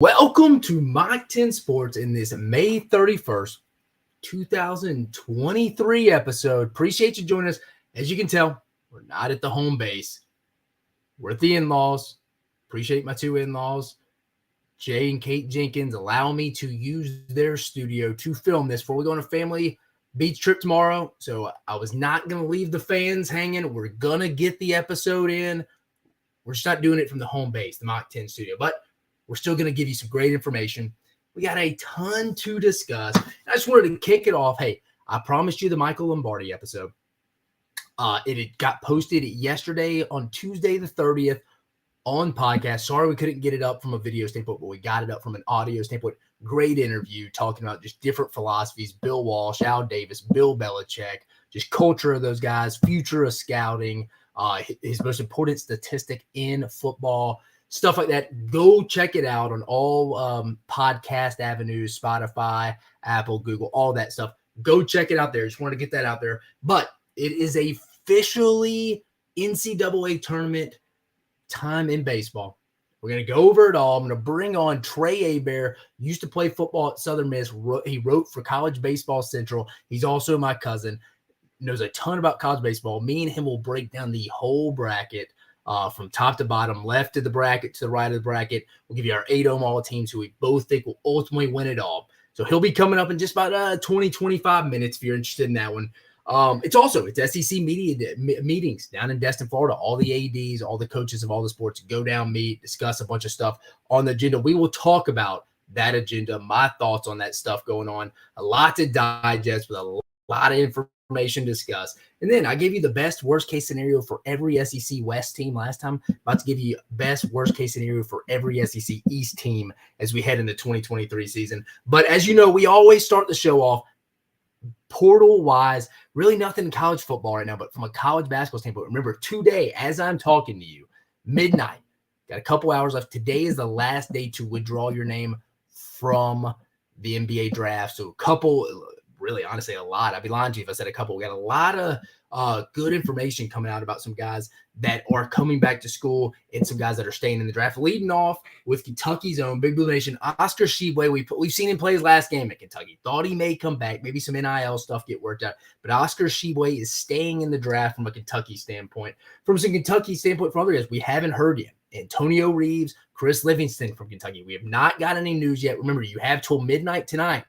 Welcome to Mike 10 Sports in this May 31st, 2023 episode. Appreciate you joining us. As you can tell, we're not at the home base. We're at the in-laws. Appreciate my two in-laws, Jay and Kate Jenkins, allow me to use their studio to film this before we go on a family beach trip tomorrow. So I was not going to leave the fans hanging. We're going to get the episode in. We're just not doing it from the home base, the Mach 10 studio. But we're still going to give you some great information. We got a ton to discuss. I just wanted to kick it off. Hey, I promised you the Michael Lombardi episode. It got posted yesterday on Tuesday the 30th on podcast. Sorry we couldn't get it up from a video standpoint, but we got it up from an audio standpoint. Great interview talking about just different philosophies. Bill Walsh, Al Davis, Bill Belichick, just culture of those guys, future of scouting, his most important statistic in football, stuff like that. Go check it out on all podcast avenues, Spotify, Apple, Google, all that stuff. Go check it out there. Just wanted to get that out there. But it is officially NCAA Tournament time in baseball. We're going to go over it all. I'm going to bring on Trey Hebert. Used to play football at Southern Miss. He wrote for College Baseball Central. He's also my cousin. Knows a ton about college baseball. Me and him will break down the whole bracket. From top to bottom, left of the bracket to the right of the bracket. We'll give you our 8 all teams who we both think will ultimately win it all. So he'll be coming up in just about 20, 25 minutes if you're interested in that one. It's SEC meetings down in Destin, Florida. All the ADs, all the coaches of all the sports go down, meet, discuss a bunch of stuff on the agenda. We will talk about that agenda, my thoughts on that stuff going on. A lot to digest with a lot of information to discuss. And then I gave you the best worst case scenario for every SEC West team last time. I'm about to give you best worst case scenario for every SEC East team as we head into 2023 season. But as you know, we always start the show off portal wise, really nothing in college football right now, but from a college basketball standpoint, remember today, as I'm talking to you, midnight, got a couple hours left. Today is the last day to withdraw your name from the NBA draft. So really, honestly, a lot. I'd be lying to you if I said a couple. We got a lot of good information coming out about some guys that are coming back to school and some guys that are staying in the draft. Leading off with Kentucky's own Big Blue Nation, Oscar Tshiebwe. We've seen him play his last game at Kentucky. Thought he may come back. Maybe some NIL stuff get worked out. But Oscar Tshiebwe is staying in the draft from a Kentucky standpoint. From some Kentucky standpoint, from other guys, we haven't heard yet. Antonio Reeves, Chris Livingston from Kentucky. We have not got any news yet. Remember, you have till midnight tonight.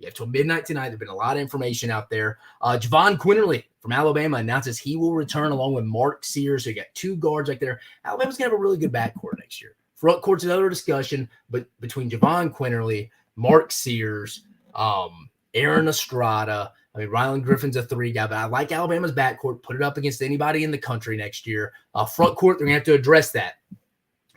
There's been a lot of information out there. Javon Quinterly from Alabama announces he will return along with Mark Sears. So you got two guards right there. Alabama's going to have a really good backcourt next year. Front court's another discussion, but between Javon Quinterly, Mark Sears, Aaron Estrada, Rylan Griffin's a 3 guy, but I like Alabama's backcourt. Put it up against anybody in the country next year. Front court, they're going to have to address that.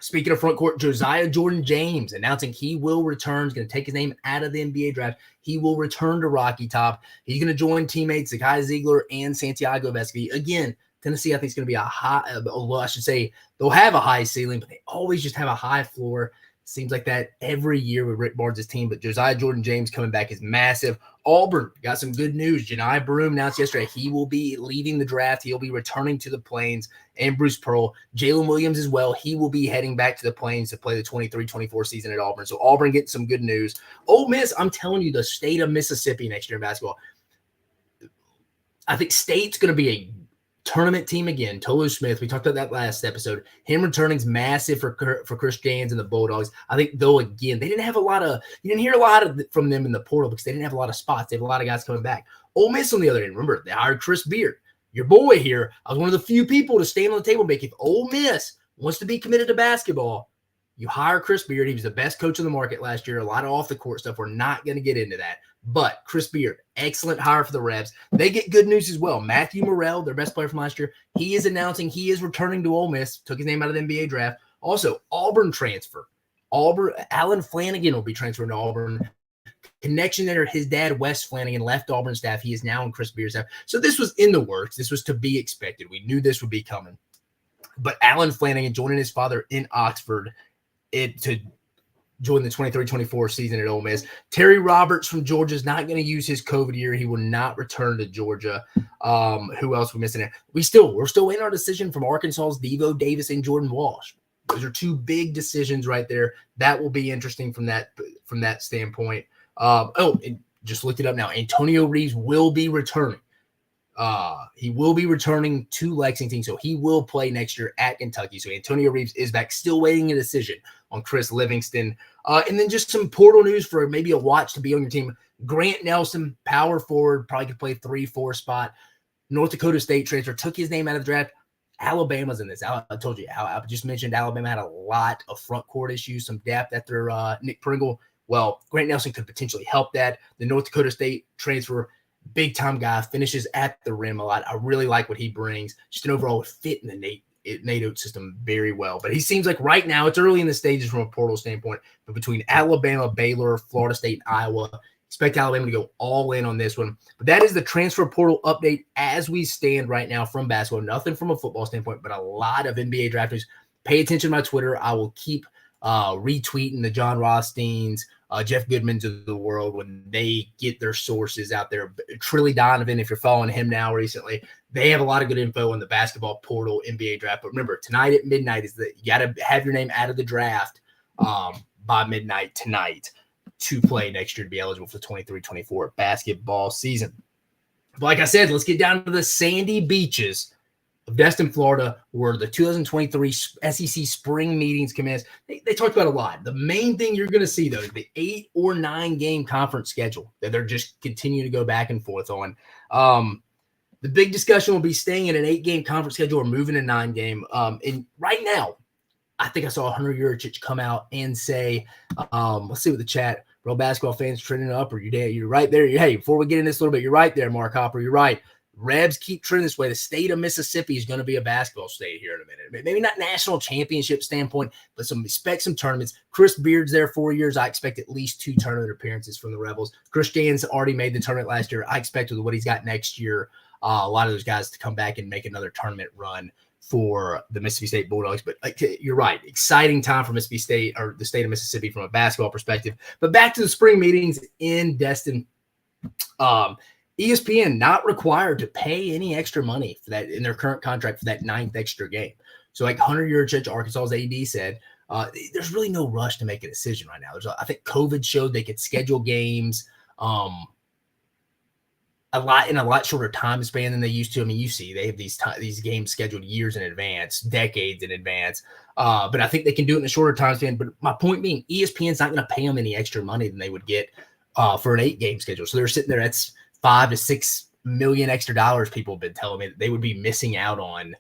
Speaking of front court, Josiah Jordan-James announcing he will return. He's going to take his name out of the NBA draft. He will return to Rocky Top. He's going to join teammates Zakai Ziegler and Santiago Vescovi. Again, Tennessee, I think, is going to be they'll have a high ceiling, but they always just have a high floor. Seems like that every year with Rick Barnes' team, but Josiah Jordan-James coming back is massive. Auburn got some good news. Janai Broome announced yesterday he will be leaving the draft. He'll be returning to the Plains, and Bruce Pearl. Jalen Williams as well. He will be heading back to the Plains to play the 23-24 season at Auburn. So Auburn getting some good news. Ole Miss, I'm telling you, the state of Mississippi next year in basketball. I think State's going to be a tournament team again. Tolu Smith, we talked about that last episode. Him returning is massive for Chris Jans and the Bulldogs. I think, though, again, you didn't hear a lot from them in the portal because they didn't have a lot of spots. They have a lot of guys coming back. Ole Miss, on the other hand, remember, they hired Chris Beard. Your boy here, I was one of the few people to stand on the table and make, if Ole Miss wants to be committed to basketball, you hire Chris Beard. He was the best coach in the market last year. A lot of off-the-court stuff. We're not going to get into that. But Chris Beard, excellent hire for the Rebs. They get good news as well. Matthew Morrell, their best player from last year, he is announcing he is returning to Ole Miss. Took his name out of the NBA draft. Also, Auburn transfer. Alan Flanagan will be transferring to Auburn. Connection there, his dad, Wes Flanagan, left Auburn staff. He is now in Chris Beard's staff. So this was in the works. This was to be expected. We knew this would be coming. But Alan Flanagan joining his father in Oxford to join the 23-24 season at Ole Miss. Terry Roberts from Georgia is not going to use his COVID year. He will not return to Georgia. Who else we missing there? We're still in our decision from Arkansas's Devo Davis and Jordan Walsh. Those are two big decisions right there. That will be interesting from that standpoint. And just looked it up now. Antonio Reeves will be returning. He will be returning to Lexington, so he will play next year at Kentucky. So Antonio Reeves is back, still waiting a decision on Chris Livingston. And then just some portal news for maybe a watch to be on your team. Grant Nelson, power forward, probably could play 3-4 spot. North Dakota State transfer, took his name out of the draft. Alabama's in this. I told you, I just mentioned Alabama had a lot of front court issues, some depth after Nick Pringle. Well, Grant Nelson could potentially help that. The North Dakota State transfer, big-time guy, finishes at the rim a lot. I really like what he brings. Just an overall fit in the NATO system very well. But he seems like right now, it's early in the stages from a portal standpoint, but between Alabama, Baylor, Florida State, and Iowa, expect Alabama to go all in on this one. But that is the transfer portal update as we stand right now from basketball. Nothing from a football standpoint, but a lot of NBA draft news. Pay attention to my Twitter. I will keep retweeting the John Rothsteins, Jeff Goodmans of the world when they get their sources out there. Trilly Donovan, if you're following him now recently, they have a lot of good info on the basketball portal NBA draft. But remember, tonight at midnight is that you got to have your name out of the draft by midnight tonight to play next year to be eligible for the 23-24 basketball season. But like I said, let's get down to the sandy beaches of Destin, Florida, where the 2023 SEC spring meetings commence. They talked about a lot. The main thing you're going to see, though, is the 8 or 9 game conference schedule that they're just continuing to go back and forth on. The big discussion will be staying in an 8-game conference schedule or moving to 9-game. And right now, I think I saw Hunter Yurchich come out and say, let's see what the chat, real basketball fans trending up, or you're right there. Hey, before we get in this a little bit, you're right there, Mark Hopper. You're right. Rebs keep trending this way. The state of Mississippi is going to be a basketball state here in a minute. Maybe not national championship standpoint, but expect some tournaments. Chris Beard's there 4 years. I expect at least 2 tournament appearances from the Rebels. Chris Jans already made the tournament last year. I expect with what he's got next year, a lot of those guys to come back and make another tournament run for the Mississippi State Bulldogs. But you're right. Exciting time for Mississippi State, or the state of Mississippi, from a basketball perspective. But back to the spring meetings in Destin. ESPN not required to pay any extra money for that in their current contract for that 9th extra game. So like Hunter Yurchich, Arkansas's AD, said, there's really no rush to make a decision right now. I think COVID showed they could schedule games a lot shorter time span than they used to. I mean, you see, they have these games scheduled years in advance, decades in advance. But I think they can do it in a shorter time span. But my point being, ESPN's not going to pay them any extra money than they would get for an 8-game schedule. So they're sitting there. That's $5 to $6 million extra dollars. People have been telling me that they would be missing out on.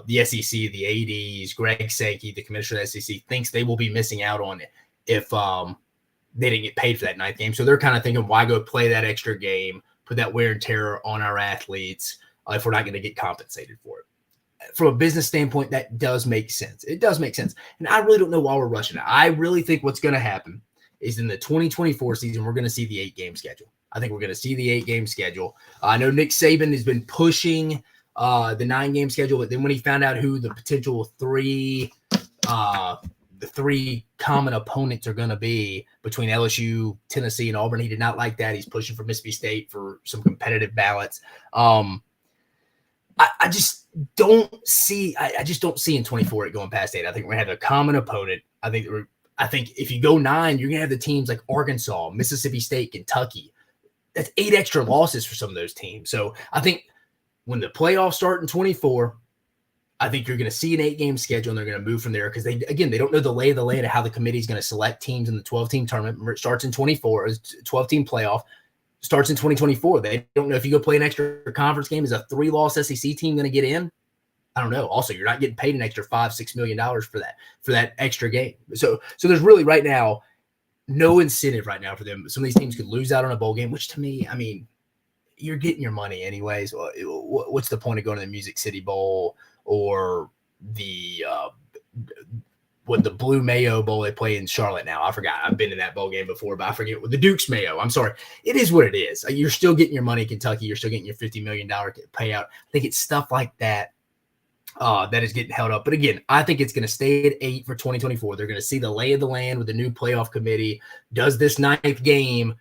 The SEC, the ADs, Greg Sankey, the commissioner of the SEC, thinks they will be missing out on it if they didn't get paid for that 9th game. So they're kind of thinking, why go play that extra game, put that wear and tear on our athletes if we're not going to get compensated for it. From a business standpoint, that does make sense. It does make sense. And I really don't know why we're rushing it. I really think what's going to happen is in the 2024 season, we're going to see the 8-game schedule. I think we're going to see the 8-game schedule. I know Nick Saban has been pushing the 9-game schedule, but then when he found out who the potential 3 common opponents are going to be between LSU, Tennessee, and Auburn, he did not like that. He's pushing for Mississippi State for some competitive ballots. I just don't see. I just don't see in 24 it going past 8. I think we're going to have a common opponent. I think if you go 9, you're going to have the teams like Arkansas, Mississippi State, Kentucky. That's 8 extra losses for some of those teams. So I think when the playoffs start in 24, I think you're going to see an 8-game schedule, and they're going to move from there because they don't know the lay of the land of how the committee is going to select teams in the 12-team tournament. Remember, it starts in 24. It's 12-team playoff. Starts in 2024. They don't know if you go play an extra conference game. Is a 3-loss SEC team going to get in? I don't know. Also, you're not getting paid an extra $5-6 million for that extra game. So there's really right now no incentive right now for them. Some of these teams could lose out on a bowl game, which to me, I mean, you're getting your money anyways. What's the point of going to the Music City Bowl or the Blue Mayo Bowl they play in Charlotte now? I forgot. I've been in that bowl game before, but I forget what the Duke's Mayo. I'm sorry. It is what it is. You're still getting your money in Kentucky. You're still getting your $50 million payout. I think it's stuff like that that is getting held up. But again, I think it's going to stay at 8 for 2024. They're going to see the lay of the land with the new playoff committee. Does this 9th game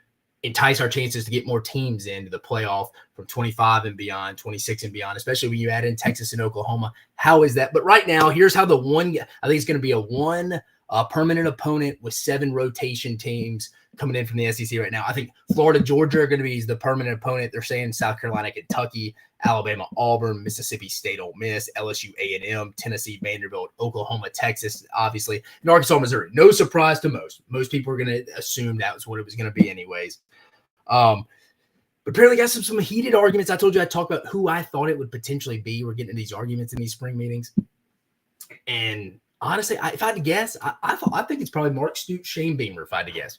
entice our chances to get more teams into the playoff from 25 and beyond, 26 and beyond, especially when you add in Texas and Oklahoma. How is that? But right now, here's how I think it's going to be a one permanent opponent with 7 rotation teams coming in from the SEC right now. I think Florida, Georgia are going to be the permanent opponent. They're saying South Carolina, Kentucky, Alabama, Auburn, Mississippi State, Ole Miss, LSU, A&M, Tennessee, Vanderbilt, Oklahoma, Texas, obviously, and Arkansas, Missouri. No surprise to most. Most people are going to assume that was what it was going to be anyways. But apparently got some heated arguments. I told you I'd talk about who I thought it would potentially be. We're getting into these arguments in these spring meetings. And honestly, if I had to guess, I think it's probably Mark Stoops, Shane Beamer, if I had to guess.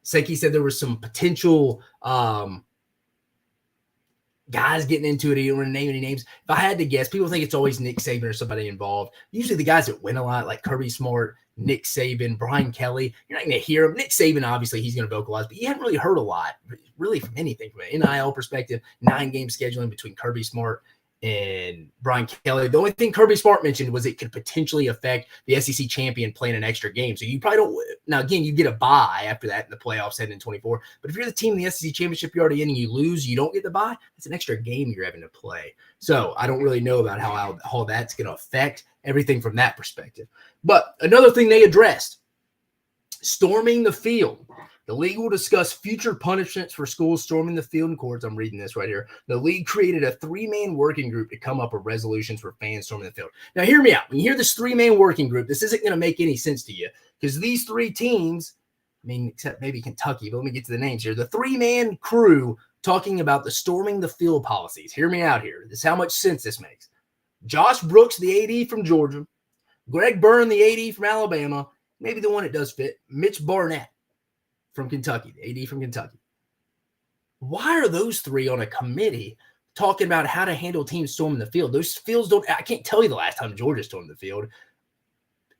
Sankey said there was some potential guys getting into it. He didn't want to name any names. If I had to guess, people think it's always Nick Saban or somebody involved. Usually the guys that win a lot, like Kirby Smart, Nick Saban, Brian Kelly, you're not going to hear him. Nick Saban, obviously, he's going to vocalize, but you haven't really heard a lot, really, from anything from an NIL perspective, 9-game scheduling between Kirby Smart and Brian Kelly. The only thing Kirby Smart mentioned was it could potentially affect the SEC champion playing an extra game. So you probably don't. Now, again, you get a bye after that in the playoffs heading in 24. But if you're the team in the SEC championship you're already in and you lose, you don't get the bye. It's an extra game you're having to play. So I don't really know about how that's going to affect everything from that perspective. But another thing they addressed, storming the field. The league will discuss future punishments for schools storming the field and courts. I'm reading this right here. The league created a 3-man working group to come up with resolutions for fans storming the field. Now, hear me out. When you hear this 3-man working group, this isn't going to make any sense to you because these 3 teams, I mean, except maybe Kentucky, but let me get to the names here. The 3-man crew talking about the storming the field policies. Hear me out here. This is how much sense this makes. Josh Brooks, the AD from Georgia, Greg Byrne, the AD from Alabama, maybe the one that does fit, Mitch Barnett from Kentucky, the AD from Kentucky. Why are those 3 on a committee talking about how to handle teams storming the field? Those fields I can't tell you the last time Georgia stormed the field.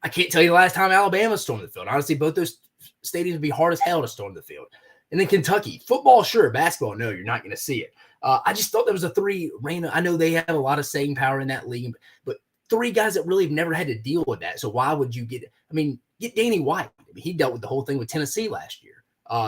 I can't tell you the last time Alabama stormed the field. Honestly, both those stadiums would be hard as hell to storm the field. And then Kentucky, football, sure. Basketball, no, you're not going to see it. I just thought there was a 3 random. I know they have a lot of saying power in that league, but 3 guys that really have never had to deal with that. So why would you get Danny White. I mean, he dealt with the whole thing with Tennessee last year.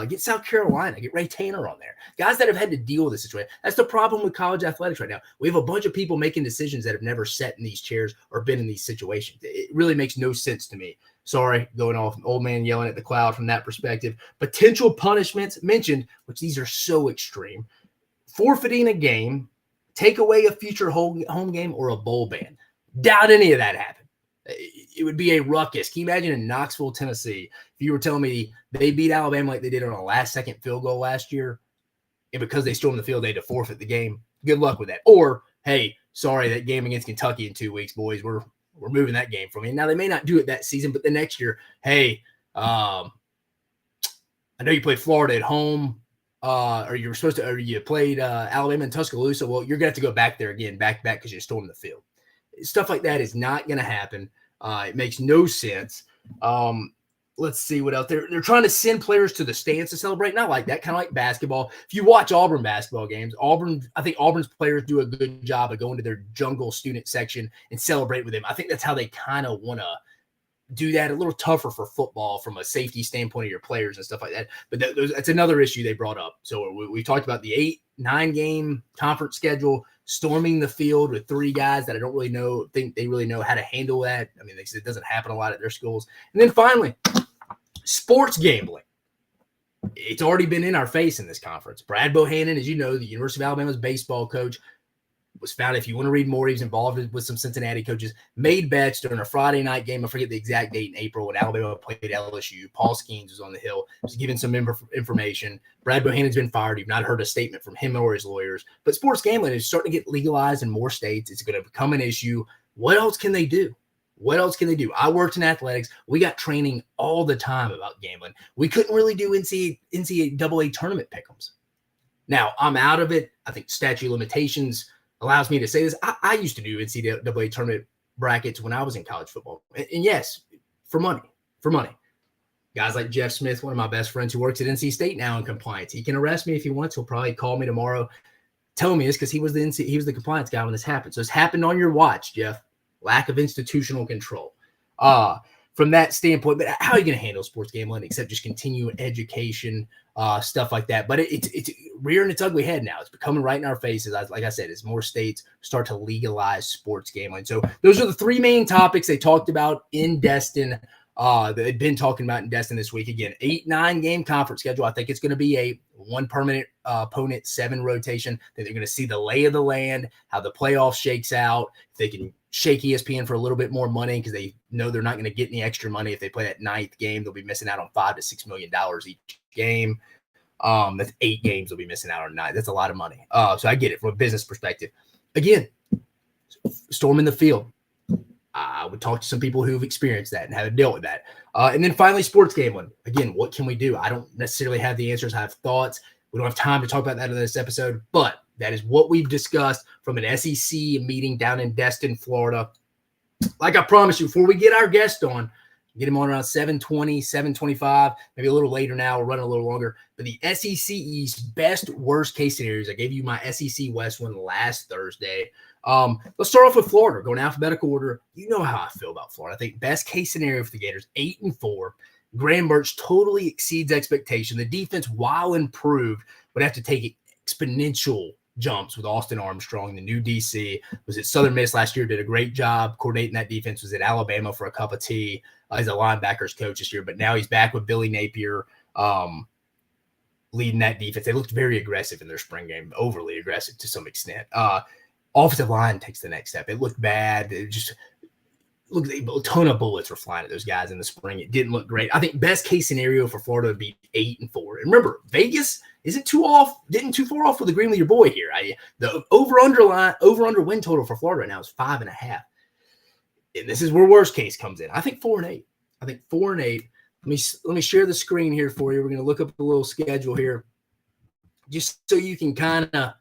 Get South Carolina, get Ray Tanner on there. Guys that have had to deal with this situation. That's the problem with college athletics right now. We have a bunch of people making decisions that have never sat in these chairs or been in these situations. It really makes no sense to me. Sorry, going off, old man yelling at the cloud from that perspective. Potential punishments mentioned, which these are so extreme. Forfeiting a game, take away a future home game, or a bowl ban. Doubt any of that happened. It would be a ruckus. Can you imagine in Knoxville, Tennessee, if you were telling me they beat Alabama like they did on a last-second field goal last year, and because they stormed the field, they had to forfeit the game? Good luck with that. Or, hey, sorry, that game against Kentucky in 2 weeks, boys, we're moving that game from you. Now, they may not do it that season, but the next year, hey, I know you played Florida at home, or you played Alabama in Tuscaloosa. Well, you're going to have to go back there again, back because you stormed the field. Stuff like that is not going to happen. It makes no sense. Let's see what else. They're trying to send players to the stands to celebrate. Not like that, kind of like basketball. If you watch Auburn basketball games, I think Auburn's players do a good job of going to their jungle student section and celebrate with them. I think that's how they kind of want to do that. A little tougher for football from a safety standpoint of your players and stuff like that. But that's another issue they brought up. So we talked about the 8-9 game conference schedule, storming the field with 3 guys that I don't really think they really know how to handle that. I mean, they said it doesn't happen a lot at their schools. And then finally, sports gambling. It's already been in our face in this conference. Brad Bohannon, as you know, the University of Alabama's baseball coach, was found, if you want to read more, he's involved with some Cincinnati coaches, made bets during a Friday night game. I forget the exact date in April when Alabama played LSU. Paul Skeens was on the Hill. Was giving some information. Brad Bohannon's been fired. You've not heard a statement from him or his lawyers. But sports gambling is starting to get legalized in more states. It's going to become an issue. What else can they do? What else can they do? I worked in athletics. We got training all the time about gambling. We couldn't really do NCAA tournament pick'ems. Now, I'm out of it. I think statute of limitations allows me to say this. I used to do NCAA tournament brackets when I was in college football. And yes, for money. Guys like Jeff Smith, one of my best friends who works at NC State now in compliance. He can arrest me if he wants. He'll probably call me tomorrow, tell me this because he was the compliance guy when this happened. So it's happened on your watch, Jeff. Lack of institutional control. from that standpoint, but how are you going to handle sports gambling except just continue education, stuff like that? But it's rearing its ugly head now. It's becoming right in our faces. Like I said, as more states start to legalize sports gambling. So those are the three main topics they talked about in Destin. They've been talking about in Destin this week. Again, 8-9 game conference schedule. I think it's going to be a one permanent opponent, 7 rotation. That they're going to see the lay of the land, how the playoff shakes out. If they can shake ESPN for a little bit more money because they know they're not going to get any extra money if they play that 9th game. They'll be missing out on $5 to $6 million each game. That's 8 games they'll be missing out on 9. That's a lot of money. So I get it from a business perspective. Again, storm in the field. I would talk to some people who've experienced that and have dealt with that. And then finally, sports gambling. Again, what can we do? I don't necessarily have the answers. I have thoughts. We don't have time to talk about that in this episode, but that is what we've discussed from an SEC meeting down in Destin, Florida. Like I promised you, before we get our guest on, get him on around 7:20, 7:25, maybe a little later now. We're running a little longer. But the SEC East best, worst case scenarios. I gave you my SEC West one last Thursday. Let's start off with Florida, going alphabetical order. You know how I feel about Florida. I think best case scenario for the Gators, 8-4. Graham Mertz totally exceeds expectation. The defense, while improved, would have to take exponential jumps with Austin Armstrong, the new DC. Was at Southern Miss last year, did a great job coordinating that defense. Was at Alabama for a cup of tea as a linebackers coach this year, but now he's back with Billy Napier leading that defense. They looked very aggressive in their spring game, overly aggressive to some extent. Offensive line takes the next step. It looked bad. It just look, a ton of bullets were flying at those guys in the spring. It didn't look great. I think best case scenario for Florida would be 8-4. And remember, Vegas isn't too far off with agreeing with your boy here. The over-under win total for Florida right now is 5.5. And this is where worst case comes in. I think 4-8. I think 4-8. Let me share the screen here for you. We're going to look up the little schedule here, just so you can kind of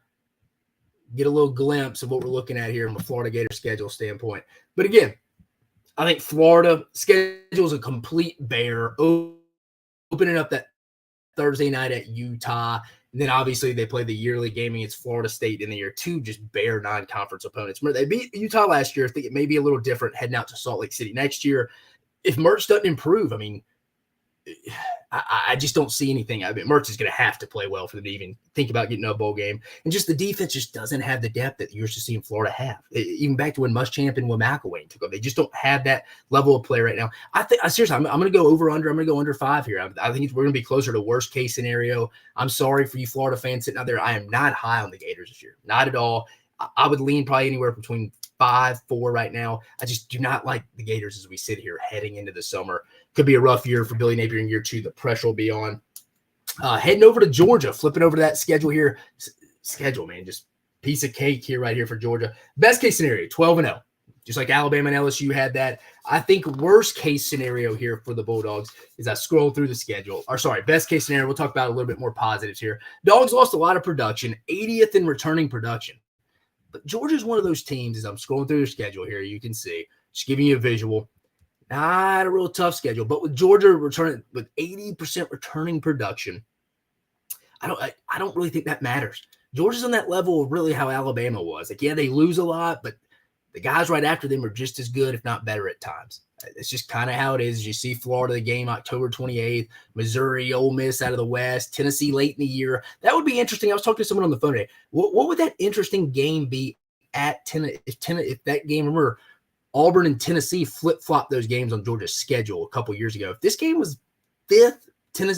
get a little glimpse of what we're looking at here from a Florida Gator schedule standpoint. But again, I think Florida schedule is a complete bear, opening up that Thursday night at Utah. And then obviously they play the yearly game against Florida State in the year, 2 just bare non-conference opponents. Remember, they beat Utah last year. I think it may be a little different heading out to Salt Lake City next year. If Mertz doesn't improve, I mean, I just don't see anything. I mean, Mertz is going to have to play well for them to even think about getting a bowl game. And just the defense just doesn't have the depth that you're used to seeing Florida have. Even back to when Muschamp and McElwain took over. They just don't have that level of play right now. I think, seriously, I'm going to go over-under. I'm going to go under 5 here. I think we're going to be closer to worst-case scenario. I'm sorry for you Florida fans sitting out there. I am not high on the Gators this year. Not at all. I would lean probably anywhere between 5-4 right now. I just do not like the Gators as we sit here heading into the summer. Could be a rough year for Billy Napier in year 2. The pressure will be on. Heading over to Georgia, flipping over to that schedule here. Schedule, man, just piece of cake here right here for Georgia. Best case scenario, 12-0. Just like Alabama and LSU had that. I think worst case scenario here for the Bulldogs is I scroll through the schedule. Best case scenario, we'll talk about a little bit more positives here. Dogs lost a lot of production, 80th in returning production. But Georgia's one of those teams, as I'm scrolling through their schedule here, you can see, just giving you a visual. Not a real tough schedule, but with Georgia returning with 80% returning production, I don't really think that matters. Georgia's on that level of really how Alabama was. Like, yeah, they lose a lot, but the guys right after them are just as good, if not better at times. It's just kind of how it is. You see Florida, the game October 28th, Missouri, Ole Miss out of the West, Tennessee late in the year. That would be interesting. I was talking to someone on the phone today. What would that interesting game be at Tennessee? If that game, remember, Auburn and Tennessee flip-flopped those games on Georgia's schedule a couple years ago. If this game was 5th,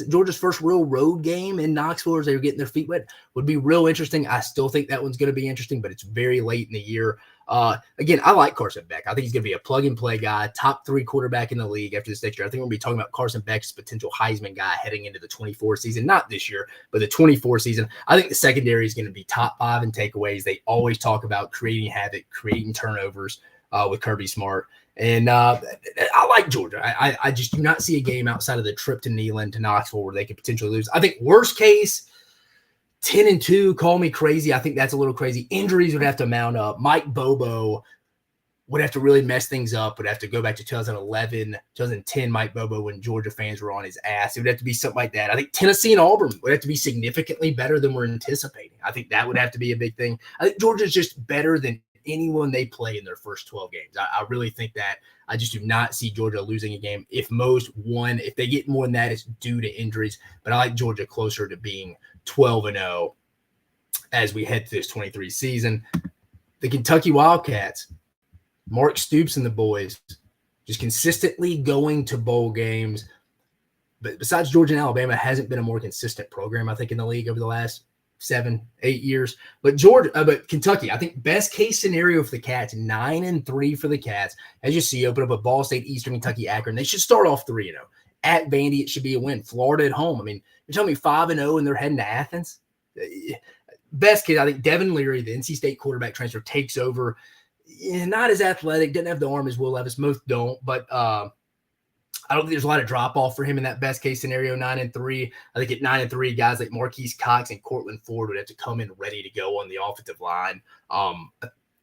Georgia's first real road game in Knoxville as they were getting their feet wet, would be real interesting. I still think that one's going to be interesting, but it's very late in the year. Again, I like Carson Beck. I think he's going to be a plug-and-play guy, top 3 quarterback in the league after this next year. I think we're going to be talking about Carson Beck's potential Heisman guy heading into the 24 season. Not this year, but the 24 season. I think the secondary is going to be top 5 in takeaways. They always talk about creating havoc, creating turnovers with Kirby Smart. And I like Georgia. I just do not see a game outside of the trip to Neyland to Knoxville where they could potentially lose. I think worst case, 10-2, call me crazy. I think that's a little crazy. Injuries would have to mount up. Mike Bobo would have to really mess things up, would have to go back to 2011, 2010 Mike Bobo when Georgia fans were on his ass. It would have to be something like that. I think Tennessee and Auburn would have to be significantly better than we're anticipating. I think that would have to be a big thing. I think Georgia's just better than anyone they play in their first 12 games. I really think that. I just do not see Georgia losing a game. If they get more than that, it's due to injuries. But I like Georgia closer to being 12-0 as we head to this 23 season. The Kentucky Wildcats, Mark Stoops and the boys, just consistently going to bowl games. But besides Georgia and Alabama, hasn't been a more consistent program, I think, in the league over the last 7-8 years. But Kentucky, I think best case scenario for the Cats, 9-3 for the Cats. As you see, open up a Ball State, Eastern Kentucky, Akron. They should start off 3-0. At Vandy, it should be a win. Florida at home. I mean, you're telling me 5-0 and they're heading to Athens? Best case, I think Devin Leary, the NC State quarterback transfer, takes over. Not as athletic, doesn't have the arm as Will Levis. Most don't, but I don't think there's a lot of drop-off for him in that best-case scenario, 9-3. I think at 9-3, guys like Marquise Cox and Cortland Ford would have to come in ready to go on the offensive line.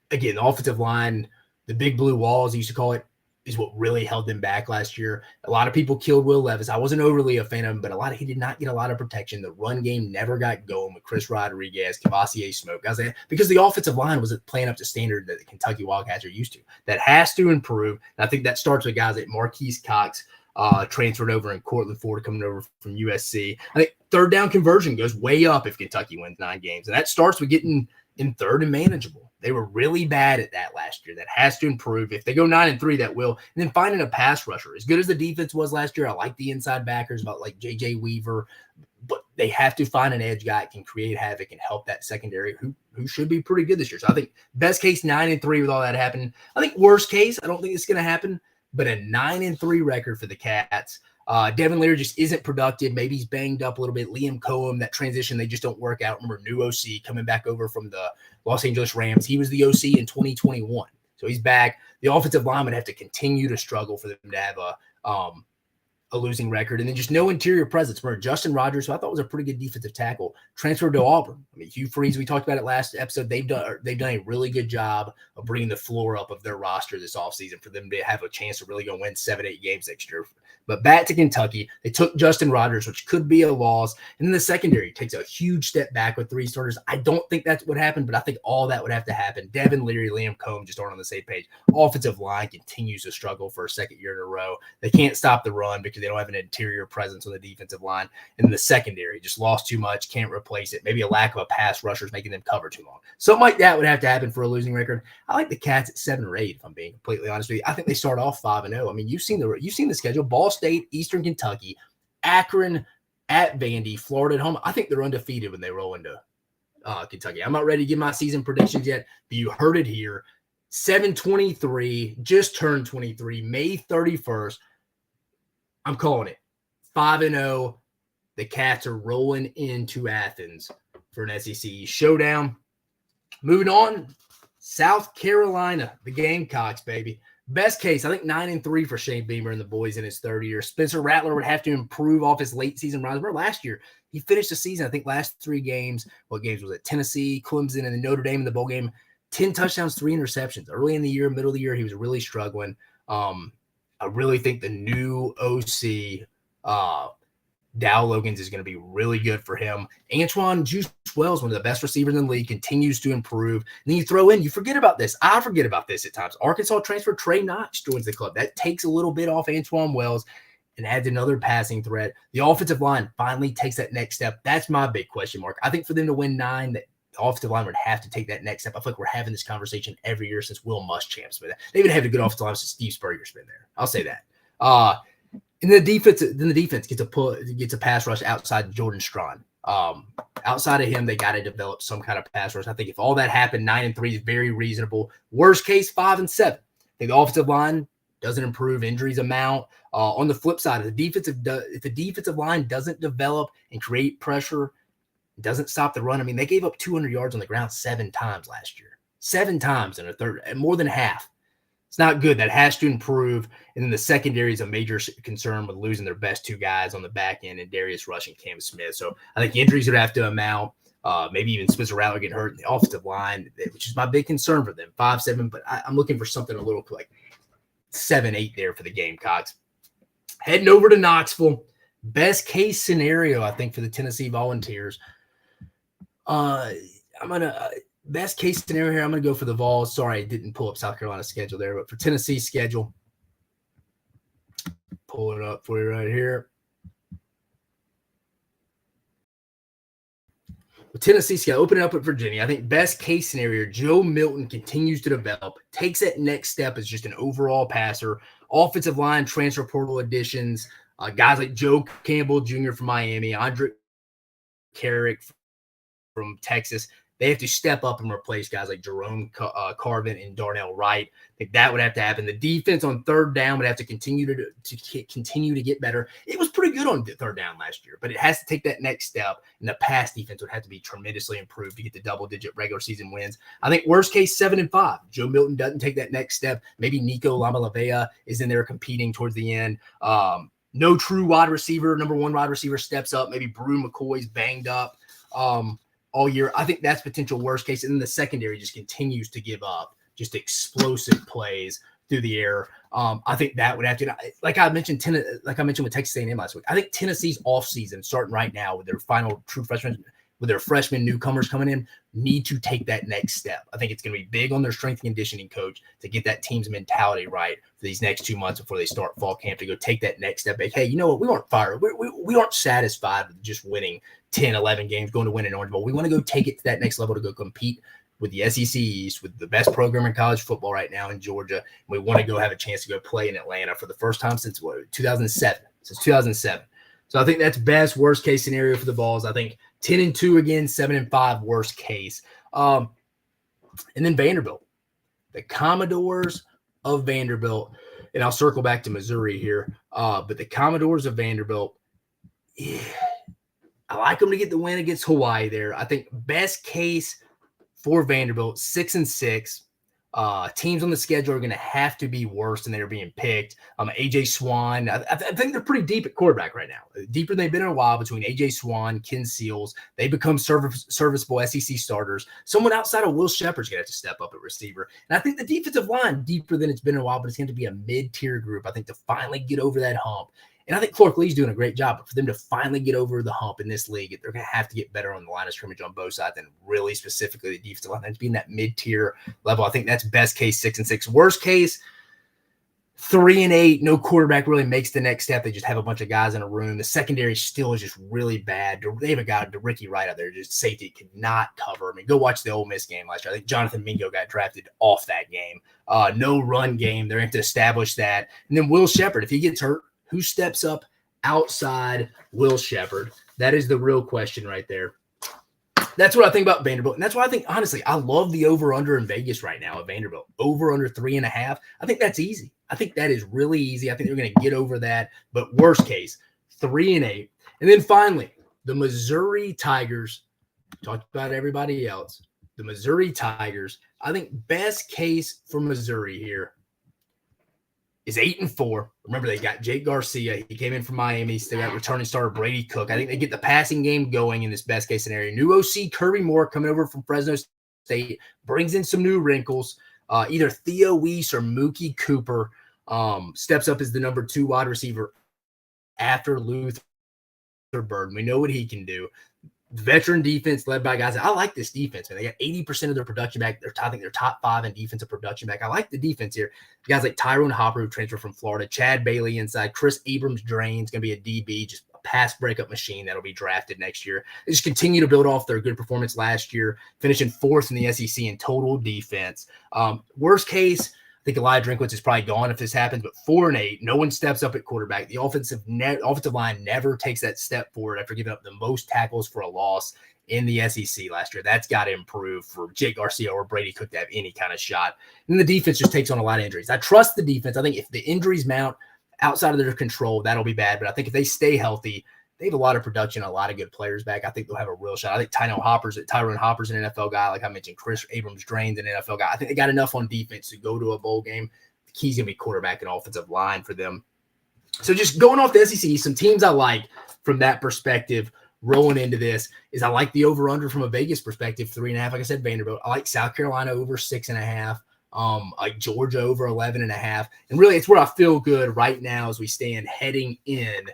Again, the offensive line, the big blue wall, as you used to call it, is what really held them back last year. A lot of people killed Will Levis. I wasn't overly a fan of him, but he did not get a lot of protection. The run game never got going with Chris Rodriguez, Cavassier Smoke, guys, because the offensive line wasn't playing up to standard that the Kentucky Wildcats are used to. That has to improve. And I think that starts with guys like Marquise Cox, transferred over, and Cortland Ford coming over from USC. I think third down conversion goes way up if Kentucky wins 9 games. And that starts with getting in third and manageable. They were really bad at that last year. That has to improve. If they go 9-3, that will. And then finding a pass rusher. As good as the defense was last year, I like the inside backers, about like J.J. Weaver. But they have to find an edge guy that can create havoc and help that secondary who should be pretty good this year. So I think best case 9-3 with all that happening. I think worst case, I don't think it's going to happen, but a 9-3 record for the Cats. Devin Leary just isn't productive. Maybe he's banged up a little bit. Liam Cohen, that transition, they just don't work out. Remember, new OC coming back over from the Los Angeles Rams. He was the OC in 2021. So he's back. The offensive line would have to continue to struggle for them to have a losing record. And then just no interior presence. Remember, Justin Rogers, who I thought was a pretty good defensive tackle, transferred to Auburn. I mean, Hugh Freeze, we talked about it last episode. They've done a really good job of bringing the floor up of their roster this offseason for them to have a chance to really go win 7-8 games next year. But back to Kentucky, they took Justin Rogers, which could be a loss. And then the secondary takes a huge step back with 3 starters. I don't think that's what happened, but I think all that would have to happen. Devin Leary, Liam Combs just aren't on the same page. Offensive line continues to struggle for a second year in a row. They can't stop the run because they don't have an interior presence on the defensive line. And the secondary just lost too much, can't replace it. Maybe a lack of a pass rusher is making them cover too long. Something like that would have to happen for a losing record. I like the Cats at 7 or 8, if I'm being completely honest with you. I think they start off 5-0. I mean, you've seen the schedule. Ball State, Eastern Kentucky, Akron at Vandy, Florida at home. I think they're undefeated when they roll into Kentucky. I'm not ready to give my season predictions yet, but you heard it here. 7/23, just turned 23, May 31st. I'm calling it 5-0. The Cats are rolling into Athens for an SEC showdown. Moving on, South Carolina, the Gamecocks, baby. Best case, I think 9-3 for Shane Beamer and the boys in his third year. Spencer Rattler would have to improve off his late season rise. Remember last year, he finished the season, I think last 3 games. What games was it? Tennessee, Clemson, and the Notre Dame in the bowl game. 10 touchdowns, 3 interceptions. Early in the year, middle of the year, he was really struggling. I really think the new OC, Dow Logans, is going to be really good for him. Antoine Juice Wells, one of the best receivers in the league, continues to improve. And then you throw in, you forget about this. I forget about this at times. Arkansas transfer Trey Knox joins the club. That takes a little bit off Antoine Wells and adds another passing threat. The offensive line finally takes that next step. That's my big question mark. I think for them to win 9, that the offensive line would have to take that next step. I feel like we're having this conversation every year since Will Muschamp's been there. They even had a good offensive line since Steve Spurrier's been there. I'll say that. And the defense gets a pass rush outside Jordan Strawn. Outside of him, they got to develop some kind of pass rush. I think if all that happened, 9-3 is very reasonable. Worst case, 5-7. I think the offensive line doesn't improve, injuries amount. On the flip side, if the defensive line doesn't develop and create pressure, doesn't stop the run. I mean, they gave up 200 yards on the ground 7 times last year. 7 times in a third, more than half. It's not good. That has to improve. And then the secondary is a major concern with losing their best 2 guys on the back end, and Darius Rush and Cam Smith. So I think injuries would have to amount. Maybe even Spencer Rattler getting hurt in the offensive line, which is my big concern for them. 5-7, but I'm looking for something a little like 7-8 there for the Gamecocks. Heading over to Knoxville. Best case scenario, I think, for the Tennessee Volunteers. Best case scenario here, I'm going to go for the Vols. Sorry, I didn't pull up South Carolina's schedule there, but for Tennessee's schedule, Pull it up for you right here. Tennessee's got to open it up at Virginia. I think best case scenario, Joe Milton continues to develop, takes that next step as just an overall passer. Offensive line transfer portal additions, guys like Joe Campbell Jr. from Miami, Andre Carrick from Texas. They have to step up and replace guys like Jerome Carvin and Darnell Wright. I think that would have to happen. The defense on third down would have to continue to get better. It was pretty good on third down last year, but it has to take that next step. And the pass defense would have to be tremendously improved to get the double-digit regular season wins. I think worst case 7-5. Joe Milton doesn't take that next step. Maybe Nico Lamalavea is in there competing towards the end. No true wide receiver, number one wide receiver steps up. Maybe Brew McCoy's banged up all year. I think that's potential worst case. And then the secondary just continues to give up just explosive plays through the air. I think that would have to, like I mentioned with Texas A&M last week, I think Tennessee's offseason starting right now with their final true freshmen, with their freshman newcomers coming in, need to take that next step. I think it's going to be big on their strength and conditioning coach to get that team's mentality right for these next 2 months before they start fall camp, to go take that next step. Like, hey, you know what? We aren't fired. We aren't satisfied with just winning 10, 11 games, going to win an Orange Bowl. We want to go take it to that next level to go compete with the SEC East, with the best program in college football right now in Georgia. We want to go have a chance to go play in Atlanta for the first time since 2007. Since 2007. So I think that's best worst case scenario for the Vols. I think 10-2 again, 7-5 worst case. And then Vanderbilt, the Commodores of Vanderbilt, and I'll circle back to Missouri here. But the Commodores of Vanderbilt, yeah, I like them to get the win against Hawaii there. I think best case for Vanderbilt, 6-6. Teams on the schedule are going to have to be worse than they're being picked. AJ Swan, I think they're pretty deep at quarterback right now, deeper than they've been in a while, between AJ Swan, Ken Seals. They become serviceable SEC starters. Someone outside of Will Shepherd's going to have to step up at receiver. And I think the defensive line, deeper than it's been in a while, but it's going to be a mid-tier group, I think, to finally get over that hump. And I think Clark Lee's doing a great job, but for them to finally get over the hump in this league, they're going to have to get better on the line of scrimmage on both sides, and really specifically the defensive line. That's being that mid-tier level. I think that's best case 6-6. Worst case 3-8. No quarterback really makes the next step. They just have a bunch of guys in a room. The secondary still is just really bad. They have a guy, Ricky Wright, out there, just safety could not cover. I mean, go watch the Ole Miss game last year. I think Jonathan Mingo got drafted off that game. No run game. They're going to establish that. And then Will Shepherd, if he gets hurt, who steps up outside Will Shepherd? That is the real question right there. That's what I think about Vanderbilt. And that's why I think, honestly, I love the over-under in Vegas right now at Vanderbilt. Over-under 3.5. I think that's easy. I think that is really easy. I think they're going to get over that. But worst case, 3-8. And then finally, the Missouri Tigers. Talked about everybody else. The Missouri Tigers. I think best case for Missouri here is 8-4. Remember, they got Jake Garcia. He came in from Miami. They got returning starter Brady Cook. I think they get the passing game going in this best case scenario. New OC Kirby Moore coming over from Fresno State brings in some new wrinkles. Either Theo Weiss or Mookie Cooper steps up as the number 2 wide receiver after Luther Burden. We know what he can do. Veteran defense led by guys. I like this defense, man. They got 80% of their production back. I think they're top 5 in defensive production back. I like the defense here. Guys like Tyrone Hopper, who transferred from Florida, Chad Bailey inside, Chris Abrams-Drain's going to be a DB, just a pass breakup machine that'll be drafted next year. They just continue to build off their good performance last year, finishing 4th in the SEC in total defense. Worst case, I think Elijah Drinkwitz is probably gone if this happens, but 4-8, no one steps up at quarterback. The offensive line never takes that step forward after giving up the most tackles for a loss in the SEC last year. That's got to improve for Jake Garcia or Brady Cook to have any kind of shot. And the defense just takes on a lot of injuries. I trust the defense. I think if the injuries mount outside of their control, that'll be bad. But I think if they stay healthy, they have a lot of production, a lot of good players back. I think they'll have a real shot. I think Tyrone Hopper's an NFL guy. Like I mentioned, Chris Abrams-Drain's an NFL guy. I think they got enough on defense to go to a bowl game. The key's going to be quarterback and offensive line for them. So just going off the SEC, some teams I like from that perspective rolling into this is I like the over-under from a Vegas perspective, 3.5. Like I said, Vanderbilt. I like South Carolina over 6.5. Like Georgia over 11.5. And really, it's where I feel good right now as we stand heading in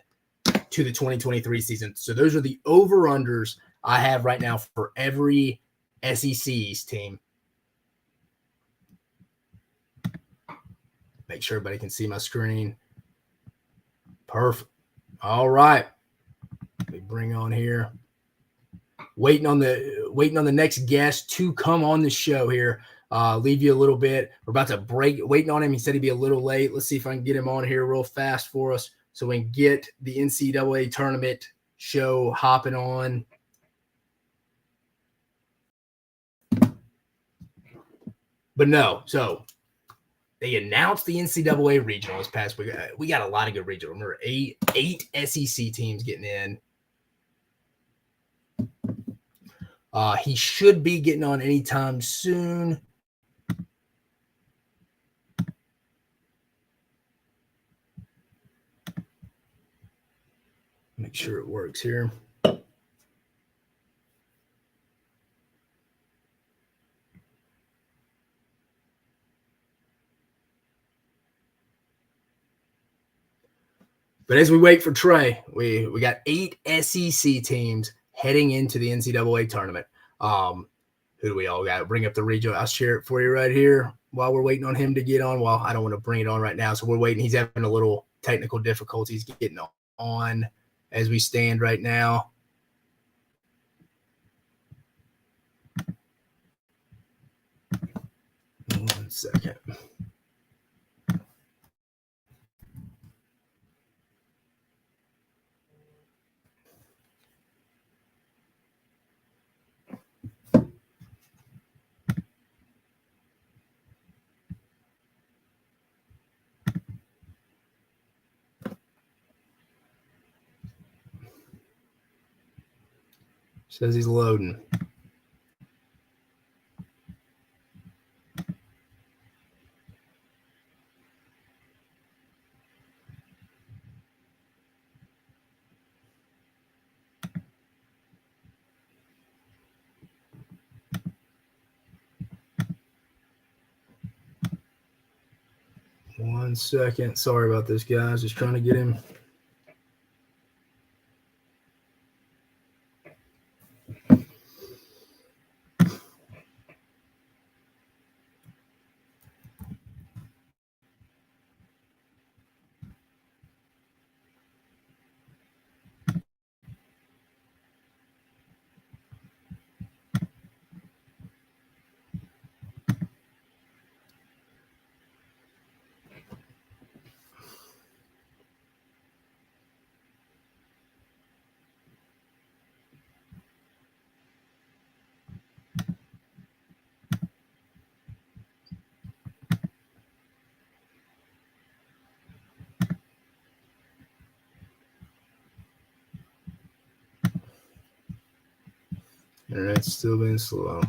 to the 2023 season. So those are the over-unders I have right now for every SEC East team. Make sure everybody can see my screen. Perfect. All right. Let me bring on here. Waiting on the next guest to come on the show here. Leave you a little bit. We're about to break. Waiting on him. He said he'd be a little late. Let's see if I can get him on here real fast for us so we can get the NCAA tournament show hopping on. But no, so they announced the NCAA regional this past week. We got a lot of good regional. Remember, eight SEC teams getting in. He should be getting on anytime soon. Make sure it works here. But as we wait for Trey, we got 8 SEC teams heading into the NCAA tournament. Who do we all got? Bring up the regional. I'll share it for you right here while we're waiting on him to get on. Well, I don't want to bring it on right now, so we're waiting. He's having a little technical difficulties getting on as we stand right now. One second. Says he's loading. One second. Sorry about this, guys. Just trying to get him. Internet's still being slow.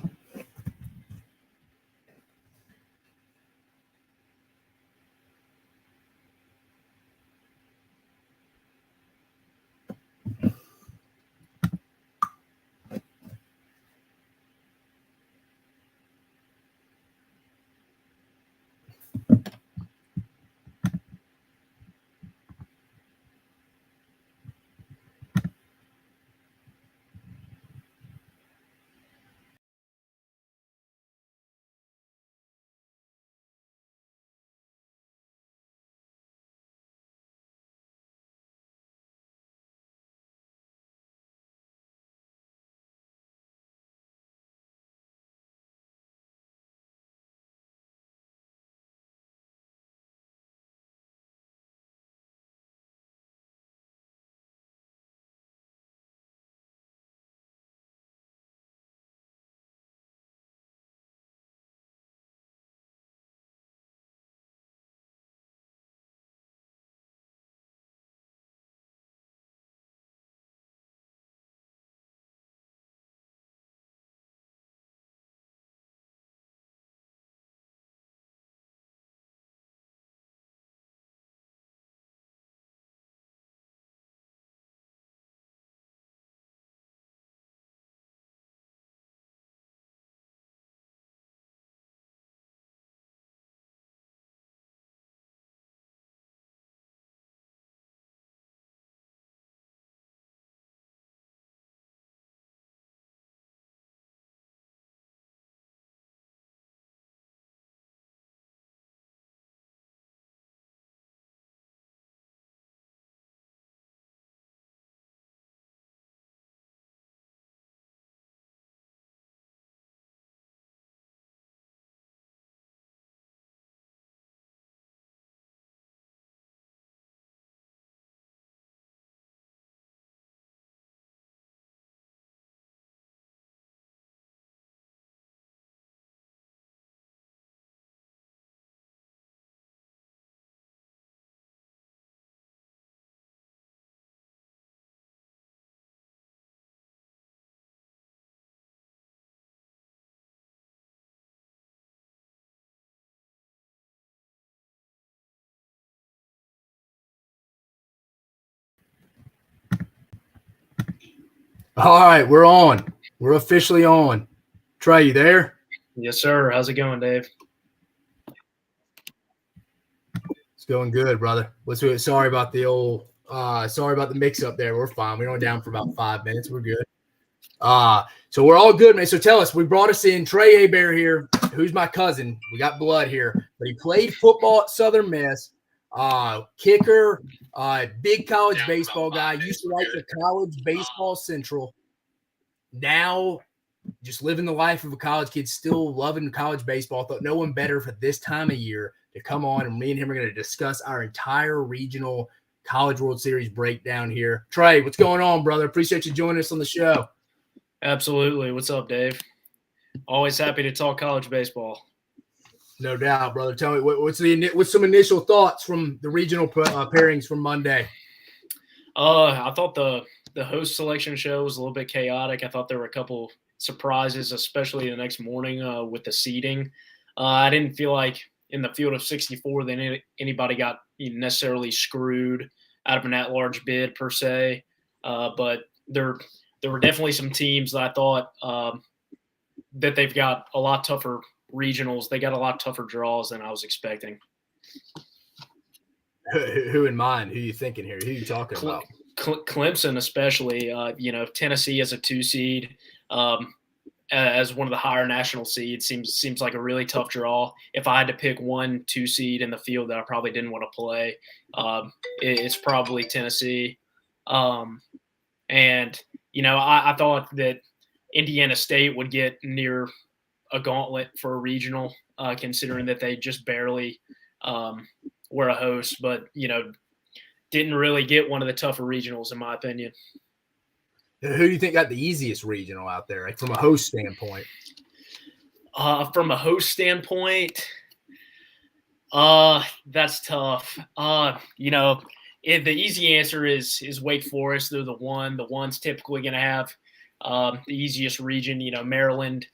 All right, we're on. We're officially on. Trey, you there? Yes, sir. How's it going, Dave? It's going good, brother. Sorry about the mix up there. We're fine. We were down for about 5 minutes. We're good. So we're all good, man. So tell us, we brought us in Trey Hebert here, who's my cousin. We got blood here, but he played football at Southern Miss. Kicker, big college baseball guy. Used to write for College Baseball Central. Now just living the life of a college kid, still loving college baseball. Thought no one better for this time of year to come on, and me and him are going to discuss our entire regional College World Series breakdown here. Trey, what's going on, brother? Appreciate you joining us on the show. Absolutely. What's up, Dave? Always happy to talk college baseball. No doubt, brother. Tell me, what's some initial thoughts from the regional pairings from Monday? I thought the host selection show was a little bit chaotic. I thought there were a couple surprises, especially the next morning with the seeding. I didn't feel like in the field of 64 that anybody got necessarily screwed out of an at-large bid per se. But there were definitely some teams that I thought that they've got a lot tougher regionals. They got a lot tougher draws than I was expecting. Who in mind? Who are you thinking here? Who are you talking about? Clemson, especially. Tennessee as a 2 seed, as one of the higher national seeds, seems like a really tough draw. If I had to pick 1 2 seed in the field that I probably didn't want to play, it's probably Tennessee. I thought that Indiana State would get near a gauntlet for a regional, considering that they just barely were a host, but didn't really get one of the tougher regionals in my opinion. Who do you think got the easiest regional out there, like from a host standpoint? From a host standpoint, that's tough. The easy answer is Wake Forest. They're the one. The one's typically going to have the easiest region. Maryland,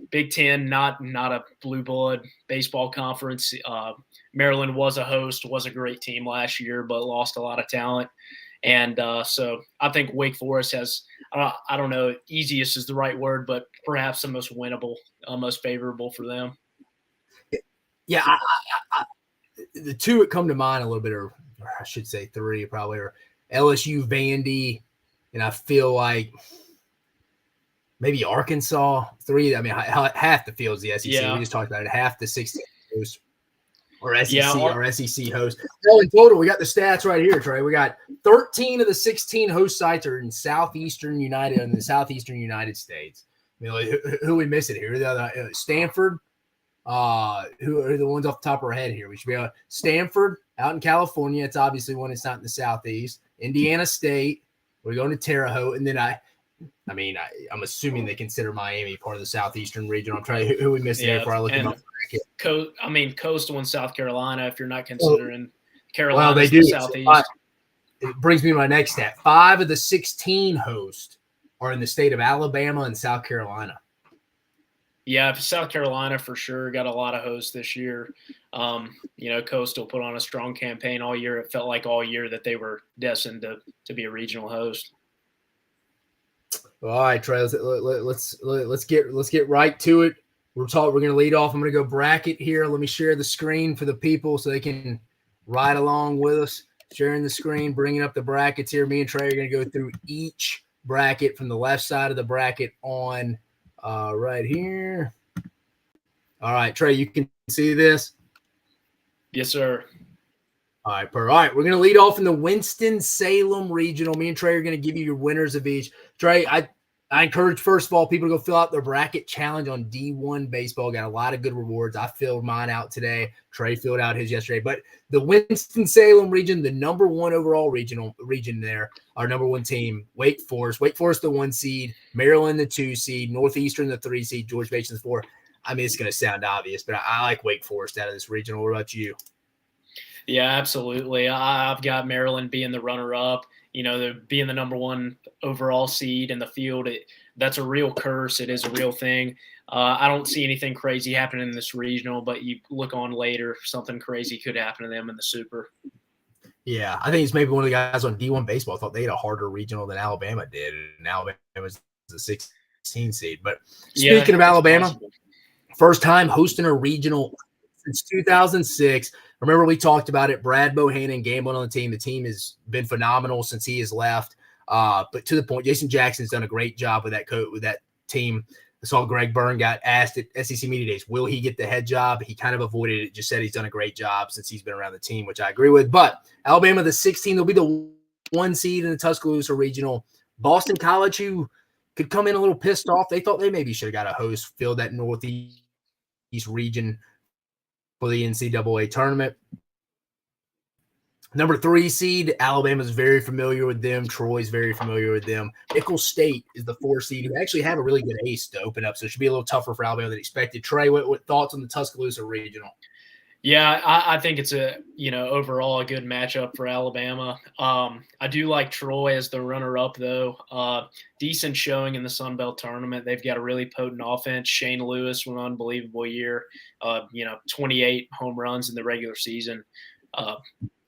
Big Ten, not a blue blood baseball conference. Maryland was a host, was a great team last year, but lost a lot of talent. And so I think Wake Forest has, I don't know, easiest is the right word, but perhaps the most winnable, most favorable for them. Yeah, the two that come to mind a little bit, or I should say 3 probably, are LSU, Vandy, and I feel like maybe Arkansas. 3, I mean, half the field's the SEC. Yeah. We just talked about it. Half the 16 hosts or SEC or SEC hosts. So in total, we got the stats right here, Trey. We got 13 of the 16 host sites are in the Southeastern United States. I mean, like, who are we missing here? Stanford. Who are the ones off the top of our head here? We should be on Stanford out in California. It's obviously one that's not in the Southeast. Indiana State. We're going to Terre Haute, and then I'm assuming they consider Miami part of the Southeastern region. I'm trying who we missed there before I look them up. Coastal and South Carolina, if you're not considering Carolina. Well, they do. The Southeast. It brings me to my next stat. 5 of the 16 hosts are in the state of Alabama and South Carolina. Yeah, South Carolina for sure got a lot of hosts this year. Coastal put on a strong campaign all year. It felt like all year that they were destined to be a regional host. All right, Trey. Let's get right to it. We're going to lead off. I'm going to go bracket here. Let me share the screen for the people so they can ride along with us. Sharing the screen, bringing up the brackets here. Me and Trey are going to go through each bracket from the left side of the bracket on right here. All right, Trey, you can see this? Yes, sir. All right, All right, we're going to lead off in the Winston-Salem Regional. Me and Trey are going to give you your winners of each. Trey, I encourage, first of all, people to go fill out their bracket challenge on D1 Baseball. Got a lot of good rewards. I filled mine out today. Trey filled out his yesterday. But the Winston-Salem region, the number 1 overall region there, our number 1 team, Wake Forest. Wake Forest, the 1 seed. Maryland, the 2 seed. Northeastern, the 3 seed. George Mason, the 4. I mean, it's going to sound obvious, but I like Wake Forest out of this regional. What about you? Yeah, absolutely. I've got Maryland being the runner-up. They're being the number 1 overall seed in the field. That's a real curse. It is a real thing. I don't see anything crazy happening in this regional, but you look on later, something crazy could happen to them in the Super. Yeah, I think it's maybe one of the guys on D1 baseball thought they had a harder regional than Alabama did, and Alabama was the 16 seed. But Yeah, speaking of it's Alabama, possible. first time hosting a regional since 2006. Remember, we talked about it. Brad Bohannon gambling on the team. The team has been phenomenal since he has left. But to the point, Jason Jackson's done a great job with that team. I saw Greg Byrne got asked at SEC Media Days, will he get the head job? He kind of avoided it, just said he's done a great job since he's been around the team, which I agree with. But Alabama, the 16, they'll be the 1 seed in the Tuscaloosa Regional. Boston College, who could come in a little pissed off. They thought they maybe should have got a host, filled that Northeast region for the NCAA tournament. Number 3 seed, Alabama's very familiar with them. Troy's very familiar with them. Nicholls State is the 4 seed, who actually have a really good ace to open up, so it should be a little tougher for Alabama than expected. Trey, what thoughts on the Tuscaloosa Regional? Yeah, I think it's overall a good matchup for Alabama. I do like Troy as the runner-up, though. Decent showing in the Sun Belt tournament. They've got a really potent offense. Shane Lewis with an unbelievable year. 28 home runs in the regular season.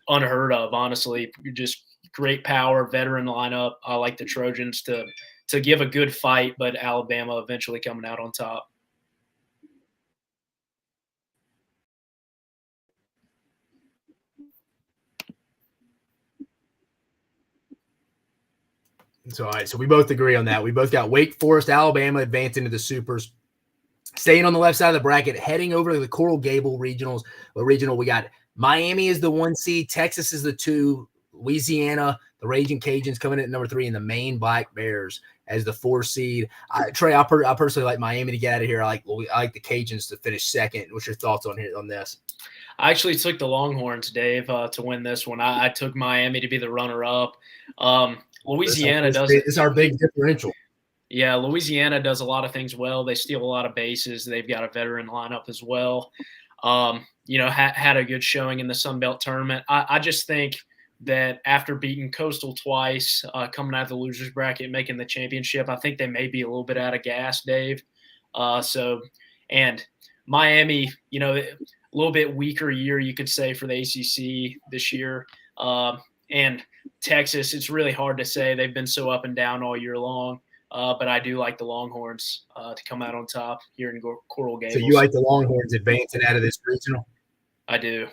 Unheard of, honestly. Just great power, veteran lineup. I like the Trojans to give a good fight, but Alabama eventually coming out on top. So, all right, so we both agree on that. We both got Wake Forest, Alabama advancing to the Supers. Staying on the left side of the bracket, heading over to the Coral Gable regional, we got Miami is the 1 seed, Texas is the 2, Louisiana, the Raging Cajuns coming in at number 3, and the Maine Black Bears as the 4 seed. Trey, I personally like Miami to get out of here. I like the Cajuns to finish second. What's your thoughts on this? I actually took the Longhorns, Dave, to win this one. I took Miami to be the runner-up. Louisiana does it. It's our big differential. Yeah, Louisiana does a lot of things well. They steal a lot of bases. They've got a veteran lineup as well. Had a good showing in the Sun Belt tournament. I just think that after beating Coastal twice, coming out of the losers bracket, making the championship, I think they may be a little bit out of gas, Dave. And Miami, a little bit weaker year, you could say, for the ACC this year. And Texas, it's really hard to say. They've been so up and down all year long. But I do like the Longhorns to come out on top here in Coral Gables. So you like the Longhorns advancing out of this regional? I do.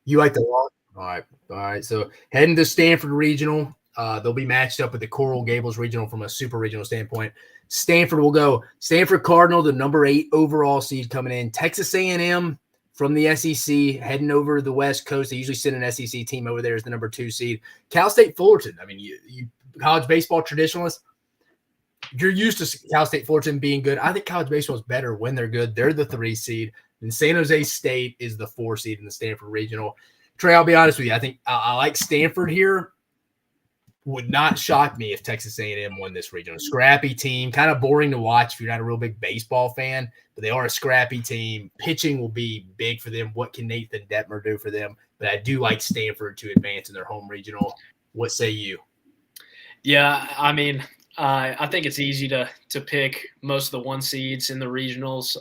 You like the Longhorns? All right. So heading to Stanford Regional, they'll be matched up with the Coral Gables Regional from a super regional standpoint. Stanford will go Stanford Cardinal, the number 8 overall seed coming in. Texas A&M from the SEC heading over the West Coast. They usually send an SEC team over there as the number 2 seed. Cal State Fullerton. I mean, you college baseball traditionalists, you're used to Cal State Fullerton being good. I think college baseball is better when they're good. They're the 3 seed. And San Jose State is the 4 seed in the Stanford Regional. Trey, I'll be honest with you. I think I like Stanford here. Would not shock me if Texas A&M won this regional. Scrappy team, kind of boring to watch if you're not a real big baseball fan, but they are a scrappy team. Pitching will be big for them. What can Nathan Detmer do for them? But I do like Stanford to advance in their home regional. What say you? Yeah, I mean, I think it's easy to pick most of the 1 seeds in the regionals,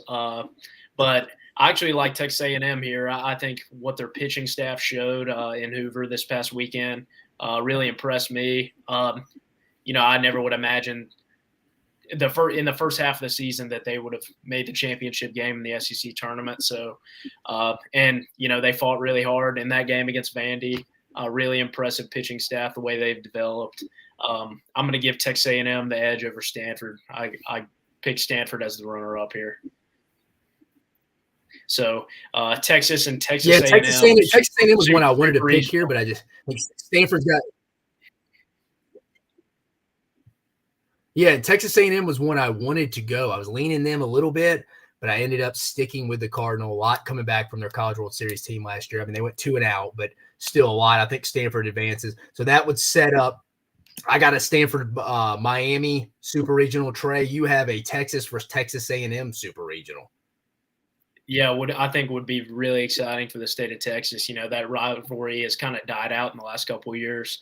but I actually like Texas A&M here. I think what their pitching staff showed in Hoover this past weekend really impressed me. I never would imagine in the first half of the season that they would have made the championship game in the SEC tournament. So, they fought really hard in that game against Vandy. Really impressive pitching staff, the way they've developed. I'm going to give Texas A&M the edge over Stanford. I picked Stanford as the runner-up here. So Texas and Texas A&M. Texas A&M was one I wanted to pick here, but I just think Stanford's got. Yeah, Texas A&M was one I wanted to go. I was leaning them a little bit, but I ended up sticking with the Cardinal. A lot coming back from their College World Series team last year. I mean, they went 2 and out, but still a lot. I think Stanford advances. So that would set up. I got a Stanford Miami Super Regional. Trey, you have a Texas versus Texas A&M Super Regional. Yeah, I think would be really exciting for the state of Texas. That rivalry has kind of died out in the last couple of years.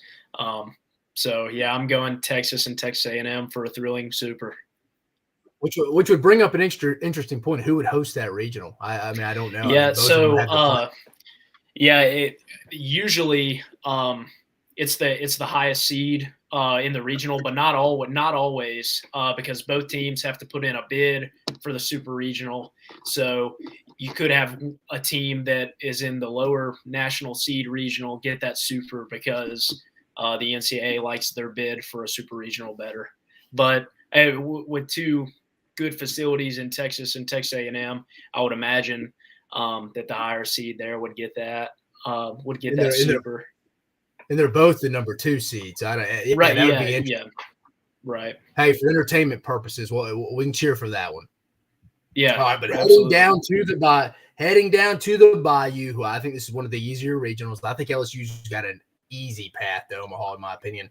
So, yeah, I'm going Texas and Texas A&M for a thrilling super. Which would bring up an interesting point. Who would host that regional? I mean, I don't know. Yeah, I mean, Yeah, it usually it's the highest seed in the regional, but not always because both teams have to put in a bid for the super regional. So you could have a team that is in the lower national seed regional get that super because the NCAA likes their bid for a super regional better. But with two good facilities in Texas and Texas A&M, I would imagine that the higher seed there would get that And they're, and they're, super. and they're both the number 2 seeds. Yeah, Right. that would Yeah. be interesting. Yeah. Right. Hey, for entertainment purposes, we can cheer for that one. Yeah. All right, but absolutely. heading down to the Bayou, who I think this is one of the easier regionals. I think LSU's got an easy path to Omaha, in my opinion.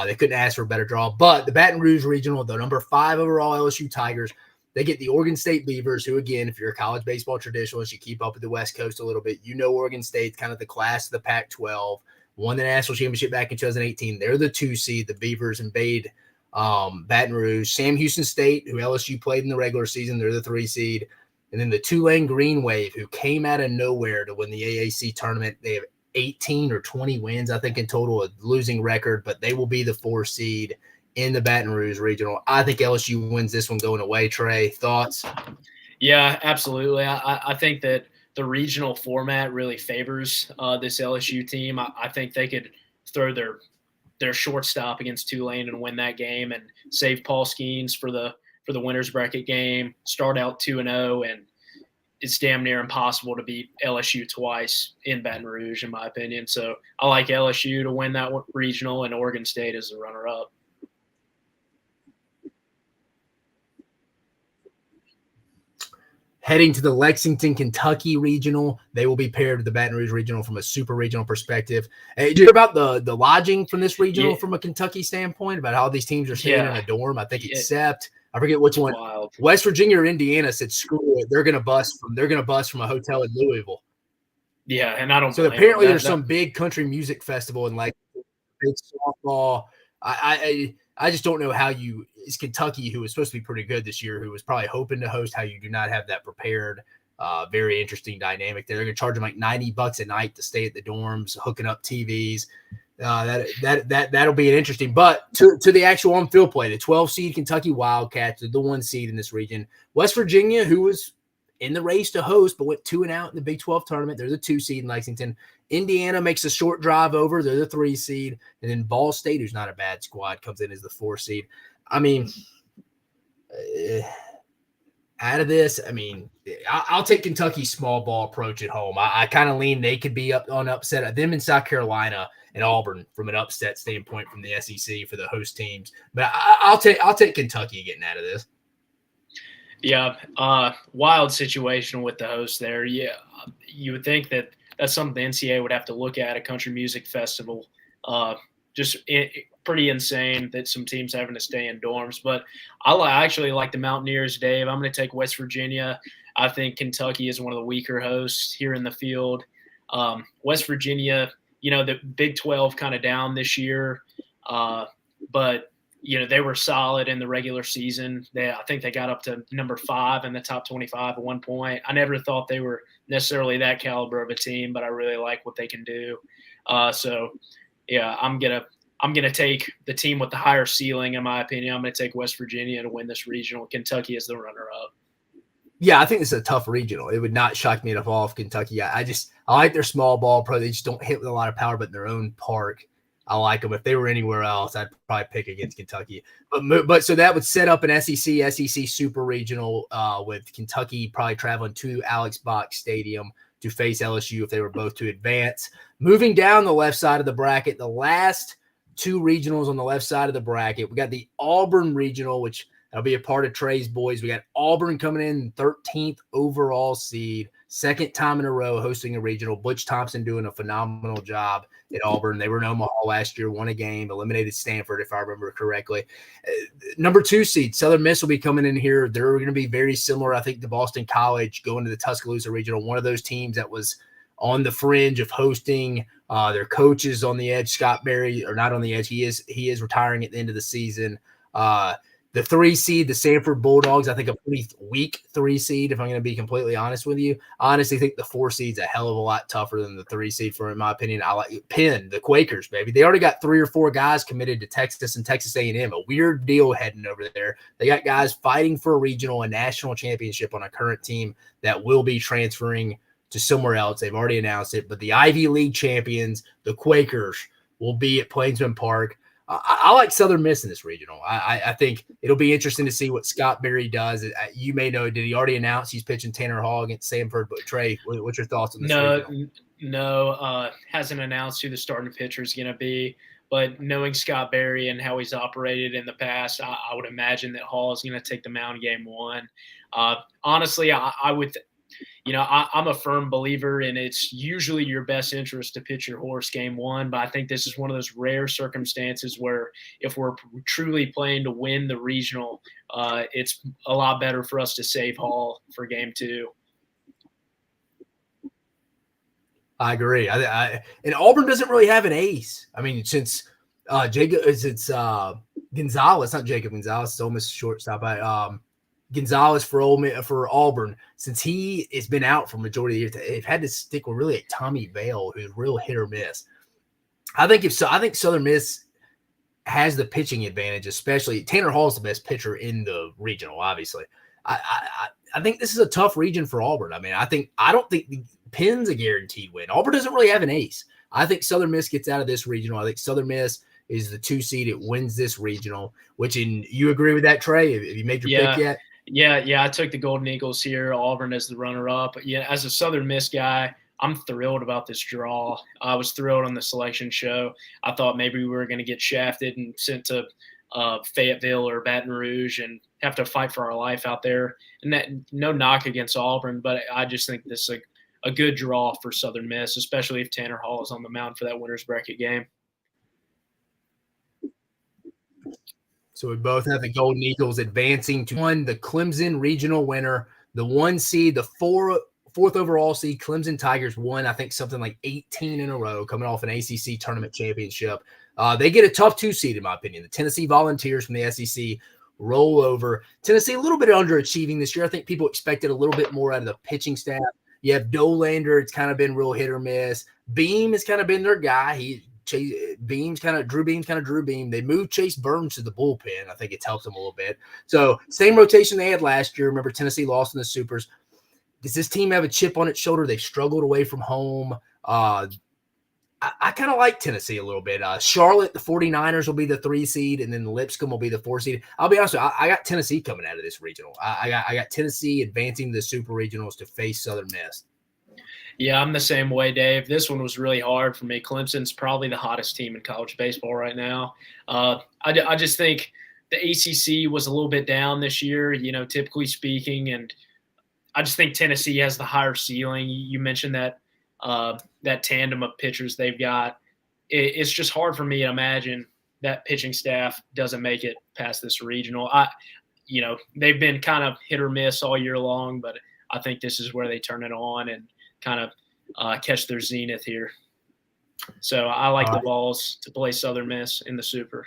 They couldn't ask for a better draw. But the Baton Rouge Regional, the number 5 overall LSU Tigers, they get the Oregon State Beavers, who, again, if you're a college baseball traditionalist, you keep up with the West Coast a little bit. You know Oregon State's kind of the class of the Pac-12, won the national championship back in 2018. They're the 2 seed. The Beavers invade Baton Rouge. Sam Houston State, who LSU played in the regular season, they're the 3 seed. And then the Tulane Green Wave, who came out of nowhere to win the AAC tournament. They have 18 or 20 wins, I think, in total, a losing record, but they will be the 4 seed in the Baton Rouge Regional. I think LSU wins this one going away. Trey, thoughts? Yeah, absolutely. I think that the regional format really favors this LSU team. I think they could throw their shortstop against Tulane and win that game and save Paul Skeens for the winners bracket game, start out 2-0, and it's damn near impossible to beat LSU twice in Baton Rouge, in my opinion. So I like LSU to win that regional and Oregon State as the runner-up. Heading to the Lexington, Kentucky Regional, they will be paired with the Baton Rouge Regional from a super regional perspective. Hey, did you hear about the lodging from this regional from a Kentucky standpoint, about how these teams are staying in a dorm? I think except I forget which one. Wild. West Virginia or Indiana said, "Screw it, they're going to bust from a hotel in Louisville." Yeah, and I don't. So apparently, there's some big country music festival in like big softball. I just don't know how is Kentucky, who was supposed to be pretty good this year, who was probably hoping to host, how you do not have that prepared. Very interesting dynamic there. They're going to charge them like $90 a night to stay at the dorms, hooking up TVs. That'll be an interesting. But to the actual on-field play, the 12 seed Kentucky Wildcats are the 1 seed in this region. West Virginia, who was in the race to host, but went 2-out in the Big 12 tournament. They're the 2 seed in Lexington. Indiana makes a short drive over. They're the 3 seed. And then Ball State, who's not a bad squad, comes in as the 4 seed. I mean, out of this, I mean, I'll take Kentucky's small ball approach at home. I kind of lean they could be up on upset. Them in South Carolina and Auburn from an upset standpoint from the SEC for the host teams. But I'll take Kentucky getting out of this. Yeah, wild situation with the host there. Yeah, you would think that that's something the NCAA would have to look at, a country music festival. Pretty insane that some teams having to stay in dorms. But I actually like the Mountaineers, Dave. I'm going to take West Virginia. I think Kentucky is one of the weaker hosts here in the field. West Virginia, the Big 12 kind of down this year, but they were solid in the regular season. I think they got up to number 5 in the top 25 at one point. I never thought they were necessarily that caliber of a team, but I really like what they can do. I'm gonna take the team with the higher ceiling, in my opinion. I'm gonna take West Virginia to win this regional. Kentucky is the runner-up. Yeah, I think this is a tough regional. It would not shock me to fall off Kentucky. I like their small ball pro. They just don't hit with a lot of power, but in their own park, I like them. If they were anywhere else, I'd probably pick against Kentucky. But so that would set up an SEC Super Regional with Kentucky probably traveling to Alex Box Stadium to face LSU if they were both to advance. Moving down the left side of the bracket, the last 2 regionals on the left side of the bracket, we got the Auburn Regional, which that'll be a part of Trey's boys. We got Auburn coming in 13th overall seed, second time in a row hosting a regional. Butch Thompson doing a phenomenal job at Auburn. They were in Omaha last year, won a game, eliminated Stanford, if I remember correctly. Number 2 seed, Southern Miss will be coming in here. They're going to be very similar, I think, to Boston College going to the Tuscaloosa Regional, one of those teams that was on the fringe of hosting. Their coach is on the edge. Scott Berry, or not on the edge. He is retiring at the end of the season. The 3 seed, the Sanford Bulldogs, I think a pretty weak 3 seed, if I'm going to be completely honest with you. I honestly think the 4 seed's a hell of a lot tougher than the 3 seed, in my opinion. I like Penn, the Quakers, baby. They already got 3 or 4 guys committed to Texas and Texas A&M. A weird deal heading over there. They got guys fighting for a regional and national championship on a current team that will be transferring to somewhere else. They've already announced it. But the Ivy League champions, the Quakers, will be at Plainsman Park. I like Southern Miss in this regional. I think it'll be interesting to see what Scott Berry does. You may know, did he already announce he's pitching Tanner Hall against Sanford? But Trey, what's your thoughts on this regional? No, hasn't announced who the starting pitcher is going to be. But knowing Scott Berry and how he's operated in the past, I would imagine that Hall is going to take the mound game 1. Honestly, I would – I'm a firm believer in it's usually your best interest to pitch your horse game 1, but I think this is one of those rare circumstances where if we're truly playing to win the regional, it's a lot better for us to save Hall for game 2. I agree. And Auburn doesn't really have an ace. I mean, since Gonzalez, not Jacob Gonzalez, it's almost shortstop. Gonzalez for Auburn, since he has been out for majority of the year, they've had to stick with really Tommy Vale, who's real hit or miss. I think Southern Miss has the pitching advantage, especially Tanner Hall is the best pitcher in the regional. Obviously, I think this is a tough region for Auburn. I mean, I don't think Penn's a guaranteed win. Auburn doesn't really have an ace. I think Southern Miss gets out of this regional. I think Southern Miss is the 2 seed. It wins this regional. You agree with that, Trey? Have you made your pick yet? Yeah, I took the Golden Eagles here, Auburn as the runner-up. Yeah, as a Southern Miss guy, I'm thrilled about this draw. I was thrilled on the selection show. I thought maybe we were going to get shafted and sent to Fayetteville or Baton Rouge and have to fight for our life out there. And that, no knock against Auburn, but I just think this is a good draw for Southern Miss, especially if Tanner Hall is on the mound for that winner's bracket game. So we both have the Golden Eagles advancing to the Clemson regional winner, the 1 seed, the fourth overall seed. Clemson Tigers won, I think, something like 18 in a row, coming off an ACC tournament championship. They get a tough 2 seed, in my opinion. The Tennessee Volunteers from the SEC roll over. Tennessee a little bit underachieving this year. I think people expected a little bit more out of the pitching staff. You have Dolander. It's kind of been real hit or miss. Beam has kind of been their guy. Drew Beam's kind of Drew Beam. They moved Chase Burns to the bullpen. I think it's helped them a little bit. So same rotation they had last year. Remember, Tennessee lost in the Supers. Does this team have a chip on its shoulder? They struggled away from home. I kind of like Tennessee a little bit. Charlotte, the 49ers will be the 3 seed, and then Lipscomb will be the 4 seed. I'll be honest with you, I got Tennessee coming out of this regional. I got Tennessee advancing to the Super Regionals to face Southern Miss. Yeah, I'm the same way, Dave. This one was really hard for me. Clemson's probably the hottest team in college baseball right now. I just think the ACC was a little bit down this year, typically speaking, and I just think Tennessee has the higher ceiling. You mentioned that that tandem of pitchers they've got. It's just hard for me to imagine that pitching staff doesn't make it past this regional. They've been kind of hit or miss all year long, but I think this is where they turn it on and kind of catch their zenith here. So I like the Vols to play Southern Miss in the Super.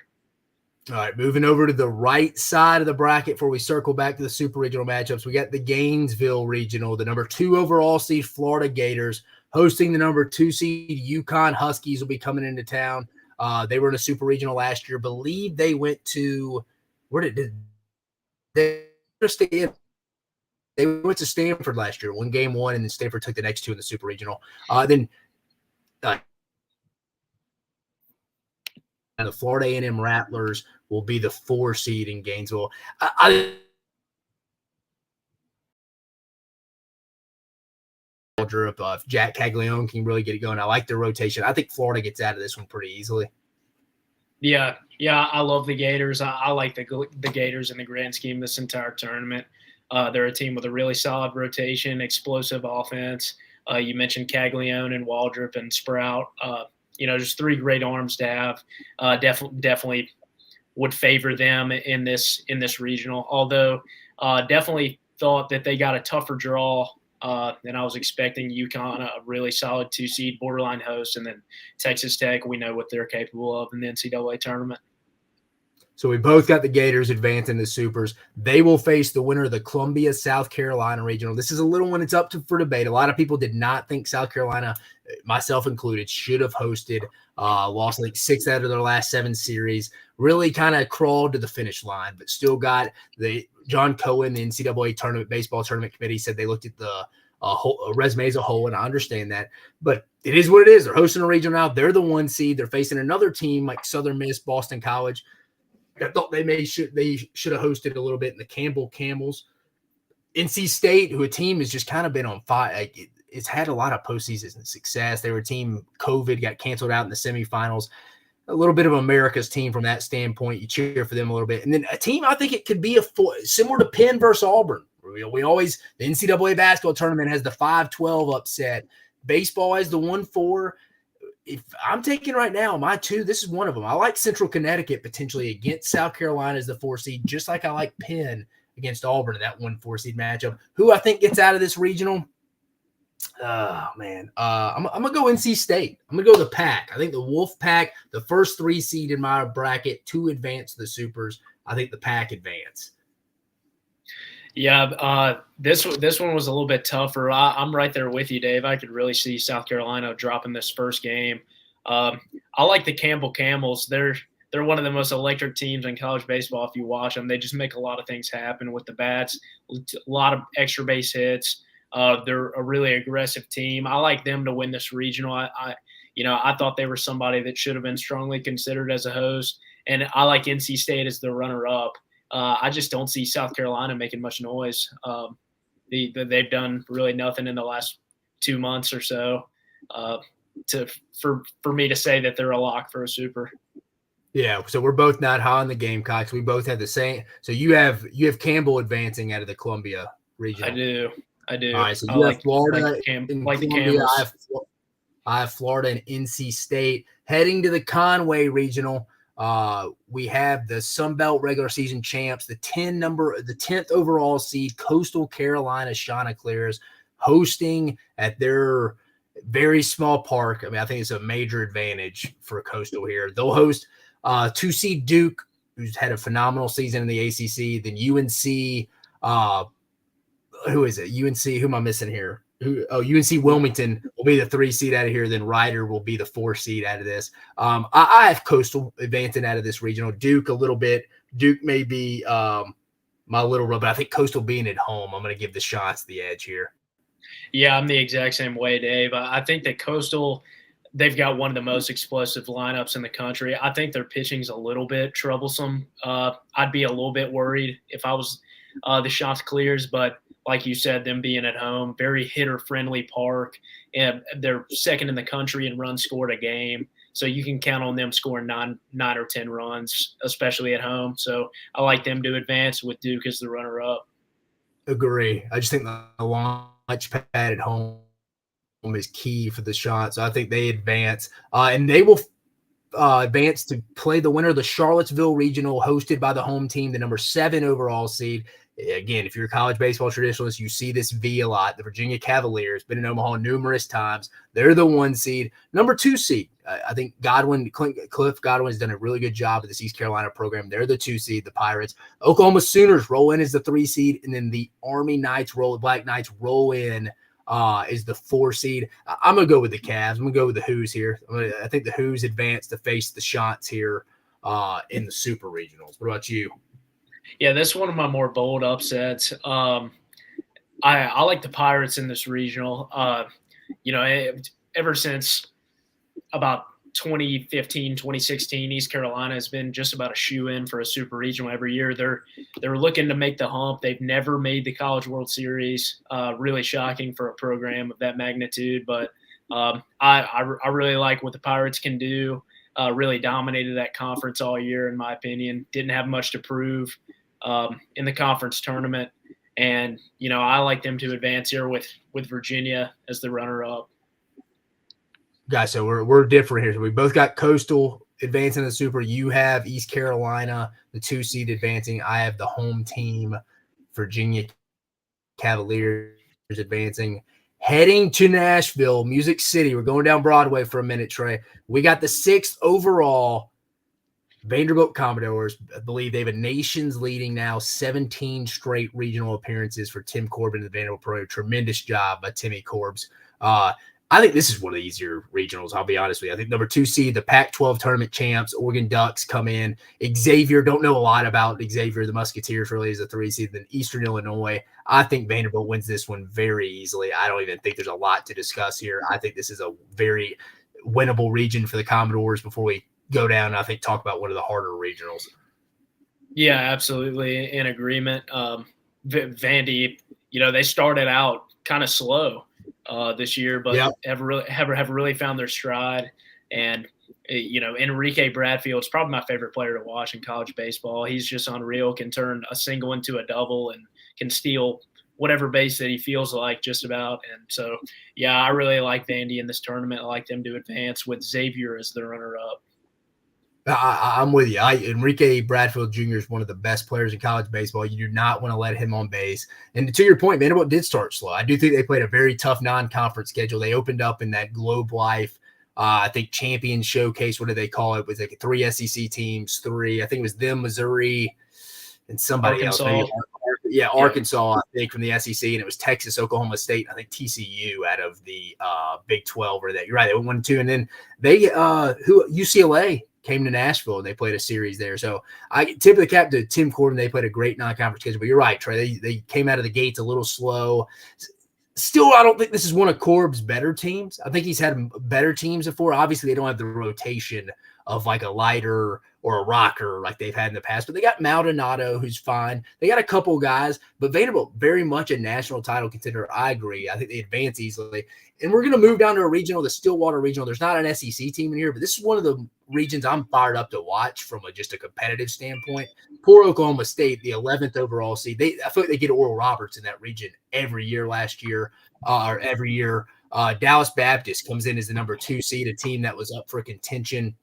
All right, moving over to the right side of the bracket before we circle back to the Super Regional matchups. We got the Gainesville Regional, the number 2 overall seed Florida Gators hosting the number 2 seed UConn Huskies will be coming into town. They were in a Super Regional last year. Believe they went to – where did they stay? They went to Stanford last year, won game 1, and then Stanford took the next 2 in the Super Regional. Then the Florida A&M Rattlers will be the 4 seed in Gainesville. If Jack Caglione can really get it going, I like their rotation. I think Florida gets out of this one pretty easily. Yeah, I love the Gators. I like the Gators in the grand scheme of this entire tournament. They're a team with a really solid rotation, explosive offense. You mentioned Caglione and Waldrop and Sprout. Just 3 great arms to have. Definitely would favor them in this regional. Although definitely thought that they got a tougher draw than I was expecting. UConn, a really solid 2 seed, borderline host, and then Texas Tech. We know what they're capable of in the NCAA tournament. So we both got the Gators advancing the Supers. They will face the winner of the Columbia, South Carolina regional. This is a little one. It's up for debate. A lot of people did not think South Carolina, myself included, should have hosted. Lost like 6 out of their last 7 series. Really kind of crawled to the finish line, but still got the John Cohen, the NCAA tournament, baseball tournament committee said they looked at the resume as a whole, and I understand that. But it is what it is. They're hosting a regional now. They're the 1 seed. They're facing another team like Southern Miss, Boston College. I thought they should have hosted a little bit in the Campbell Camels. NC State, who a team has just kind of been on fire. Like it's had a lot of postseason success. They were a team, COVID got canceled out in the semifinals. A little bit of America's team from that standpoint. You cheer for them a little bit. And then a team, I think it could be similar to Penn versus Auburn. We always, the NCAA basketball tournament has the 5-12 upset. Baseball has the 1-4. If I'm taking right now, my 2, this is one of them. I like Central Connecticut potentially against South Carolina as the 4 seed, just like I like Penn against Auburn in that 1-4 seed matchup. Who I think gets out of this regional? Oh, man. I'm going to go NC State. I'm going to go the Pack. I think the Wolf Pack, the first 3 seed in my bracket to advance to the Supers. I think the Pack advance. Yeah, this one was a little bit tougher. I'm right there with you, Dave. I could really see South Carolina dropping this first game. I like the Campbell Camels. They're one of the most electric teams in college baseball if you watch them. They just make a lot of things happen with the bats, a lot of extra base hits. They're a really aggressive team. I like them to win this regional. I thought they were somebody that should have been strongly considered as a host, and I like NC State as the runner-up. I just don't see South Carolina making much noise. They've done really nothing in the last 2 months or so for me to say that they're a lock for a Super. Yeah, so we're both not high on the Gamecocks. We both have the same. So you have Campbell advancing out of the Columbia region. I do. All right, so you have Florida and Columbia. I have Florida and NC State heading to the Conway regional. We have the Sun Belt regular season champs, the 10th overall seed, Coastal Carolina Chanticleers, hosting at their very small park. I mean, I think it's a major advantage for Coastal here. They'll host 2 seed Duke, who's had a phenomenal season in the ACC. Then UNC, who is it? UNC, who am I missing here? UNC Wilmington will be the 3 seed out of here. Then Rider will be the 4 seed out of this. I have Coastal advancing out of this regional. Duke a little bit. Duke may be my little rub, but I think Coastal being at home, I'm going to give the Shots the edge here. Yeah, I'm the exact same way, Dave. I think that Coastal, they've got one of the most explosive lineups in the country. I think their pitching's a little bit troublesome. I'd be a little bit worried if I was the Chanticleers, but like you said, them being at home, very hitter-friendly park, and they're second in the country in runs scored a game. So you can count on them scoring 9 or 10 runs, especially at home. So I like them to advance with Duke as the runner-up. Agree. I just think the launch pad at home is key for the Shots. So I think they advance. And they will advance to play the winner of the Charlottesville Regional, hosted by the home team, the number 7 overall seed. Again, if you're a college baseball traditionalist, you see this V a lot. The Virginia Cavaliers, been in Omaha numerous times. They're the 1 seed. Number 2 seed, I think Cliff Godwin has done a really good job with this East Carolina program. They're the 2 seed, the Pirates. Oklahoma Sooners roll in as the 3 seed, and then the Black Knights roll in is the 4 seed. I'm going to go with the Cavs. I'm going to go with the Who's here. I think the Who's advance to face the Shots here in the Super Regionals. What about you? Yeah, that's one of my more bold upsets. I like the Pirates in this regional. Ever since about 2015, 2016, East Carolina has been just about a shoe-in for a Super Regional every year. They're looking to make the hump. They've never made the College World Series. Really shocking for a program of that magnitude. But I really like what the Pirates can do. Really dominated that conference all year, in my opinion. Didn't have much to prove in the conference tournament. And, I like them to advance here with Virginia as the runner-up. Guys, so we're different here. So we both got Coastal advancing the Super. You have East Carolina, the 2 seed advancing. I have the home team, Virginia Cavaliers advancing. Heading to Nashville, Music City. We're going down Broadway for a minute, Trey. We got the 6th overall Vanderbilt Commodores, I believe they have a nation's leading now 17 straight regional appearances for Tim Corbin and the Vanderbilt Pro. Tremendous job by Timmy Corbs. I think this is one of the easier regionals, I'll be honest with you. I think number 2 seed, the Pac-12 tournament champs, Oregon Ducks come in. Xavier, don't know a lot about Xavier. The Musketeers really is a 3 seed. Then Eastern Illinois. I think Vanderbilt wins this one very easily. I don't even think there's a lot to discuss here. I think this is a very winnable region for the Commodores before we go down and I think talk about one of the harder regionals. Yeah, absolutely in agreement. Vandy, they started out kind of slow this year, but have really found their stride. And Enrique Bradfield's probably my favorite player to watch in college baseball. He's just unreal. Can turn a single into a double and can steal whatever base that he feels like just about. And so, yeah, I really like Vandy in this tournament. I like them to advance with Xavier as the runner-up. I'm with you. Enrique Bradfield Jr. is one of the best players in college baseball. You do not want to let him on base. And to your point, Vanderbilt did start slow. I do think they played a very tough non-conference schedule. They opened up in that Globe Life, I think, champion showcase. What do they call it? It was like 3 SEC teams, 3. I think it was them, Missouri, and somebody Arkansas. else. Maybe Arkansas, I think, from the SEC, and it was Texas, Oklahoma State, I think TCU out of the Big 12 or that. You're right, they went 1-2, and then they UCLA came to Nashville and they played a series there. So I tip of the cap to Tim Corbin. They played a great non-conference schedule, but you're right, Trey. They came out of the gates a little slow. Still, I don't think this is one of Corb's better teams. I think he's had better teams before. Obviously, they don't have the rotation of like a Leiter or a Rocker like they've had in the past, but they got Maldonado, who's fine. They got a couple guys, but Vanderbilt very much a national title contender. I agree. I think they advance easily. And we're going to move down to a regional, the Stillwater Regional. There's not an SEC team in here, but this is one of the regions I'm fired up to watch from just a competitive standpoint. Poor Oklahoma State, the 11th overall seed. I feel like they get Oral Roberts in that region every year or every year. Dallas Baptist comes in as the number 2 seed, a team that was up for contention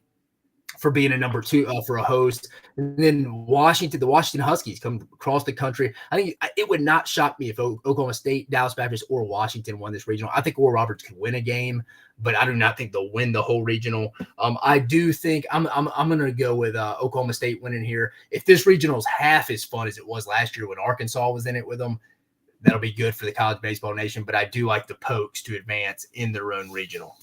for being a number 2 for a host. And then the Washington Huskies come across the country. I think it would not shock me if Oklahoma State, Dallas Baptist, or Washington won this regional. I think Oral Roberts could win a game, but I do not think they'll win the whole regional. I do think I'm going to go with Oklahoma State winning here. If this regional is half as fun as it was last year when Arkansas was in it with them, that'll be good for the college baseball nation. But I do like the Pokes to advance in their own regional.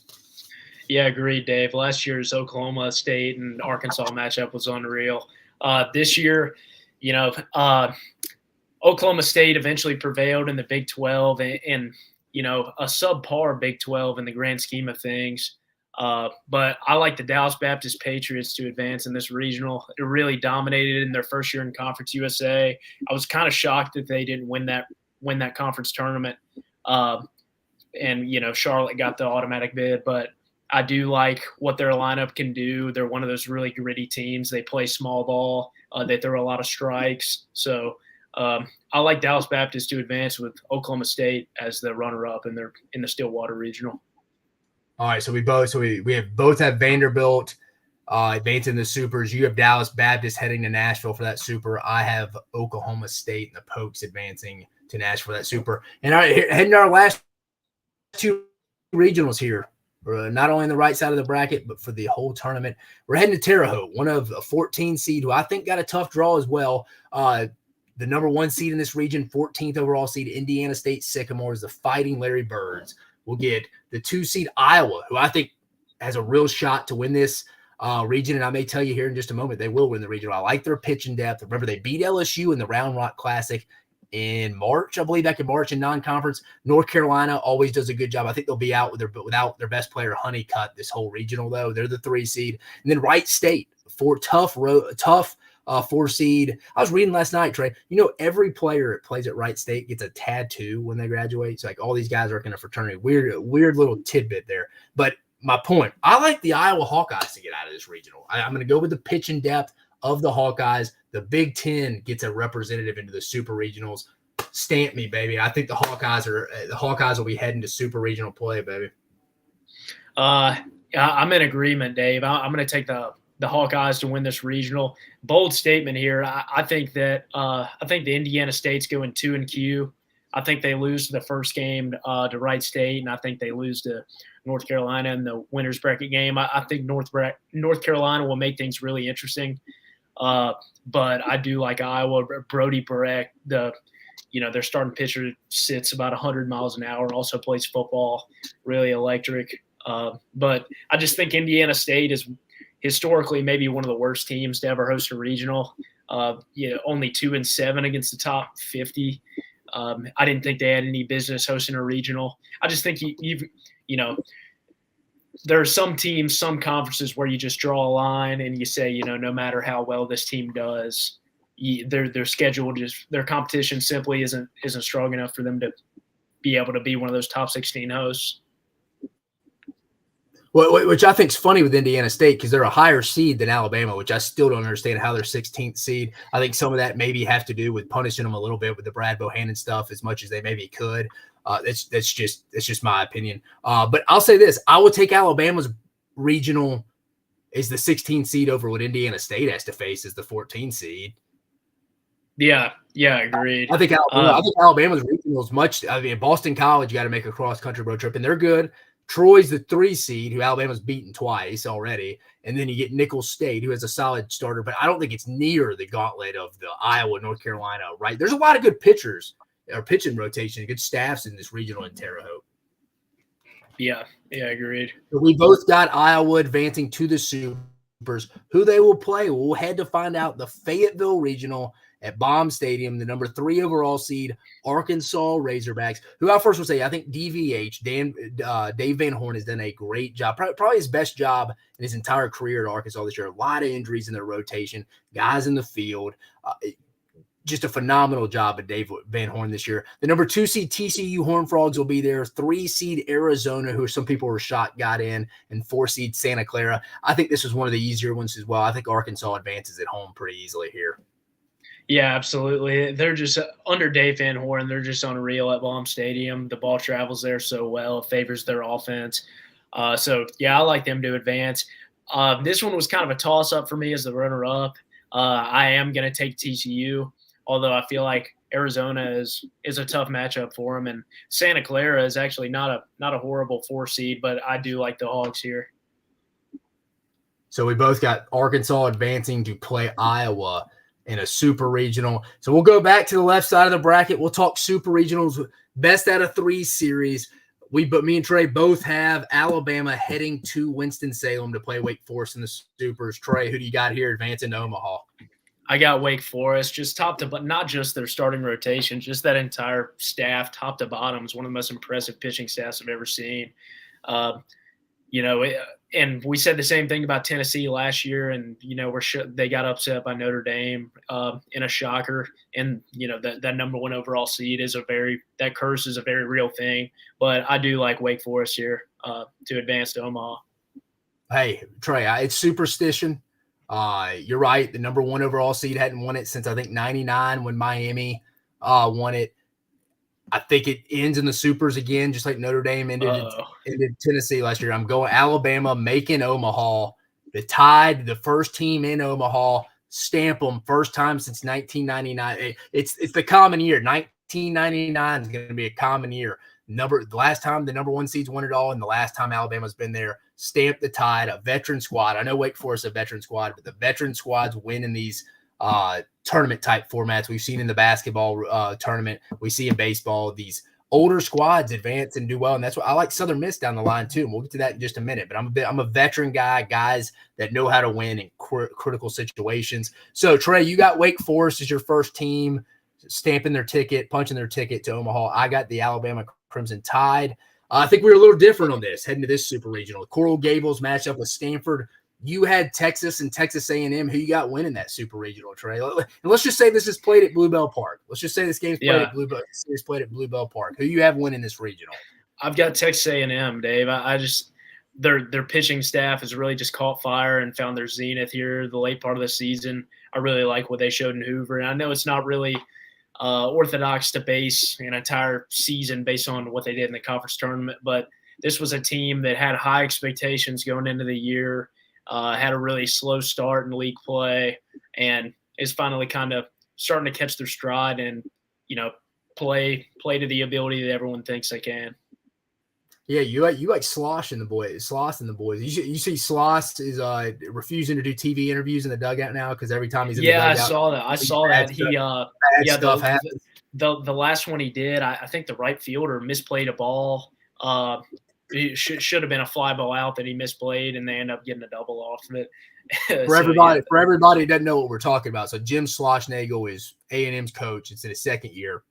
Yeah, agreed, Dave. Last year's Oklahoma State and Arkansas matchup was unreal. This year, Oklahoma State eventually prevailed in the Big 12 and a subpar Big 12 in the grand scheme of things. But I like the Dallas Baptist Patriots to advance in this regional. It really dominated in their first year in Conference USA. I was kind of shocked that they didn't win that conference tournament. And Charlotte got the automatic bid, but I do like what their lineup can do. They're one of those really gritty teams. They play small ball. They throw a lot of strikes. So I like Dallas Baptist to advance with Oklahoma State as the runner-up in the Stillwater Regional. All right, so we both have Vanderbilt advancing the Supers. You have Dallas Baptist heading to Nashville for that Super. I have Oklahoma State and the Pokes advancing to Nashville for that Super. And heading to our last 2 regionals here. Not only on the right side of the bracket, but for the whole tournament. We're heading to Terre Haute, one of a 14 seed who I think got a tough draw as well. The number 1 seed in this region, 14th overall seed, Indiana State Sycamores, the Fighting Larry Birds. We'll get the 2 seed Iowa, who I think has a real shot to win this region. And I may tell you here in just a moment, they will win the region. I like their pitching depth. Remember, they beat LSU in the Round Rock Classic in March, I believe, back in March in non-conference. North Carolina always does a good job. I think they'll be out without their best player, Honeycutt, this whole regional, though. They're the 3 seed. And then Wright State, tough 4 seed. I was reading last night, Trey. Every player that plays at Wright State gets a tattoo when they graduate. It's like all these guys are in a fraternity. Weird little tidbit there. But my point, I like the Iowa Hawkeyes to get out of this regional. I'm going to go with the pitching depth of the Hawkeyes. The Big 10 gets a representative into the Super Regionals. Stamp me, baby. I think the Hawkeyes will be heading to Super Regional play, baby. I'm in agreement, Dave. I'm going to take the Hawkeyes to win this regional. Bold statement here. I think that the Indiana State's going 2-Q. I think they lose the first game to Wright State, and I think they lose to North Carolina in the winners bracket game. I think North Carolina will make things really interesting. But I do like Iowa. Brody Barrett, their starting pitcher sits about 100 miles an hour, also plays football, really electric. But I just think Indiana State is historically maybe one of the worst teams to ever host a regional. Only 2-7 against the top 50. I didn't think they had any business hosting a regional. I just think there are some teams, some conferences where you just draw a line and you say, no matter how well this team does, their schedule their competition simply isn't strong enough for them to be able to be one of those top 16 hosts. Which I think is funny with Indiana State because they're a higher seed than Alabama, which I still don't understand how they're 16th seed. I think some of that maybe have to do with punishing them a little bit with the Brad Bohannon stuff as much as they maybe could. That's just my opinion. But I'll say this: I would take Alabama's regional as the 16th seed over what Indiana State has to face as the 14th seed. Yeah, agreed. I think Alabama's regional is much. I mean, Boston College got to make a cross country road trip, and they're good. Troy's the 3 seed, who Alabama's beaten twice already. And then you get Nicholls State, who has a solid starter, but I don't think it's near the gauntlet of the Iowa, North Carolina, right? There's a lot of good pitchers or pitching rotation, good staffs in this regional in Terre Haute. Yeah, agreed. So we both got Iowa advancing to the Supers. Who they will play, we'll head to find out. The Fayetteville Regional at Baum Stadium, the number 3 overall seed, Arkansas Razorbacks, who I first would say, I think DVH, Dave Van Horn has done a great job, probably his best job in his entire career at Arkansas this year. A lot of injuries in their rotation, guys in the field. Just a phenomenal job at Dave Van Horn this year. The number 2 seed TCU Horned Frogs will be there. 3 seed Arizona, who some people were shocked got in, and 4 seed Santa Clara. I think this was one of the easier ones as well. I think Arkansas advances at home pretty easily here. Yeah, absolutely. They're just under Dave Van Horn. They're just unreal at Baum Stadium. The ball travels there so well. It favors their offense. So, I like them to advance. This one was kind of a toss-up for me as the runner-up. I am going to take TCU, although I feel like Arizona is a tough matchup for them. And Santa Clara is actually not a horrible 4 seed, but I do like the Hogs here. So we both got Arkansas advancing to play Iowa in a super regional. So we'll go back to the left side of the bracket. We'll talk super regionals, best out of 3 series. Me and Trey both have Alabama heading to Winston-Salem to play Wake Forest in the Supers. Trey, who do you got here advancing to Omaha? I got Wake Forest, just top to, but not just their starting rotation, just that entire staff, top to bottom, is one of the most impressive pitching staffs I've ever seen. And we said the same thing about Tennessee last year, and they got upset by Notre Dame in a shocker. And that number 1 overall seed that curse is a very real thing. But I do like Wake Forest here to advance to Omaha. Hey, Trey, it's superstition. You're right. The number 1 overall seed hadn't won it since I think '99 when Miami won it. I think it ends in the Supers again, just like Notre Dame ended Tennessee last year. I'm going Alabama, making Omaha. The Tide, the first team in Omaha, stamp them, first time since 1999. It's the common year. 1999 is going to be a common year. The last time the number 1 seeds won it all, and the last time Alabama's been there, stamp the Tide, a veteran squad. I know Wake Forest is a veteran squad, but the veteran squads win in these tournament type formats. We've seen in the basketball tournament, we see in baseball, these older squads advance and do well. And that's what I like Southern Miss down the line too. And we'll get to that in just a minute, but I'm a veteran guy, guys that know how to win in critical situations. So Trey, you got Wake Forest as your first team punching their ticket to Omaha. I got the Alabama Crimson Tide. I think we're a little different on this heading to this super regional. Coral Gables match up with Stanford. You had Texas and Texas A&M. Who you got winning that super regional, Trey? And let's just say this is played at Bluebell Park. Let's just say this game's played at Bluebell. Series played at Bluebell Park. Who you have winning this regional? I've got Texas A&M, Dave. I just their pitching staff has really just caught fire and found their zenith here the late part of the season. I really like what they showed in Hoover, and I know it's not really orthodox to base an entire season based on what they did in the conference tournament, but this was a team that had high expectations going into the year. Had a really slow start in league play and is finally kind of starting to catch their stride and, play to the ability that everyone thinks they can. Yeah, you like Slosh and the boys. You see Slosh is refusing to do TV interviews in the dugout now because every time he's in the dugout. I saw that. Bad stuff happens. The last one he did, I think the right fielder misplayed a ball. It should have been a fly ball out that he misplayed, and they end up getting a double off of it. For everybody who doesn't know what we're talking about, so Jim Schlossnagle is A&M's coach. It's in his second year.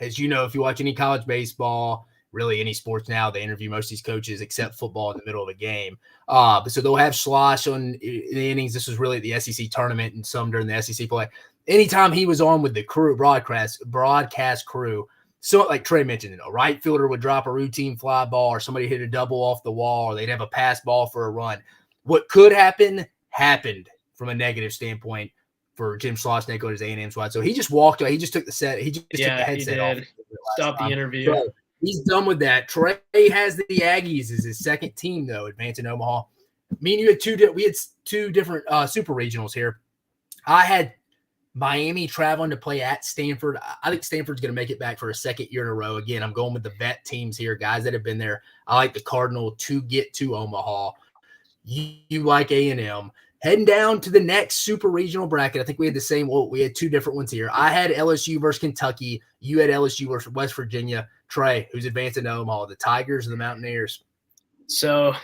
As you know, if you watch any college baseball, really any sports now, they interview most of these coaches except football in the middle of a game. So they'll have Schloss on the innings. This was really the SEC tournament and some during the SEC play. Anytime he was on with the crew broadcast crew, so like Trey mentioned, a right fielder would drop a routine fly ball or somebody hit a double off the wall or they'd have a pass ball for a run. What could happen happened from a negative standpoint for Jim Schlossnagle at his A&M squad. So he just walked away. He just took the took the headset off. Stop the interview. So he's done with that. Trey has the Aggies as his second team, though, advancing Omaha. Me and you had we had two different super regionals here. I had Miami traveling to play at Stanford. I think Stanford's going to make it back for a second year in a row. Again, I'm going with the vet teams here, guys that have been there. I like the Cardinal to get to Omaha. You like A&M. Heading down to the next super regional bracket, I think we had the same. Well, we had two different ones here. I had LSU versus Kentucky. You had LSU versus West Virginia. Trey, who's advancing to Omaha, the Tigers or the Mountaineers? So,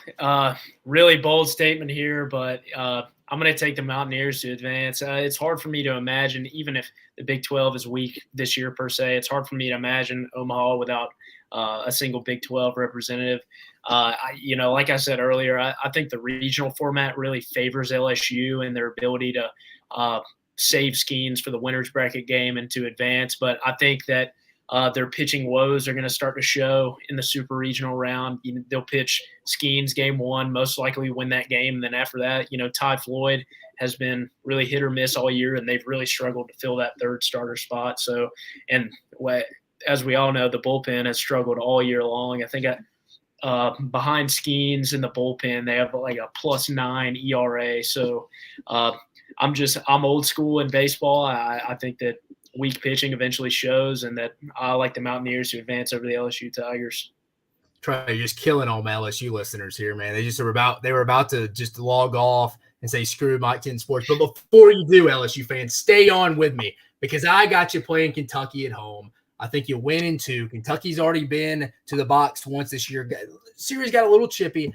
really bold statement here, but I'm going to take the Mountaineers to advance. It's hard for me to imagine, even if the Big 12 is weak this year per se, it's hard for me to imagine Omaha without a single Big 12 representative. Like I said earlier, I think the regional format really favors LSU and their ability to save Skeens for the winner's bracket game and to advance. But I think that their pitching woes are going to start to show in the super regional round. They'll pitch Skeens game one, most likely win that game. And then after that, Ty Floyd has been really hit or miss all year, and they've really struggled to fill that third starter spot. So, and as we all know, the bullpen has struggled all year long. I think behind Skeens in the bullpen, they have like a +9 ERA. So I'm old school in baseball. I think that weak pitching eventually shows, and that I like the Mountaineers to advance over the LSU Tigers. Trey, you're just killing all my LSU listeners here, man. They were about to just log off and say screw Mike 10 Sports. But before you do, LSU fans, stay on with me because I got you playing Kentucky at home. I think you win in 2. Kentucky's already been to the box once this year. Series got a little chippy.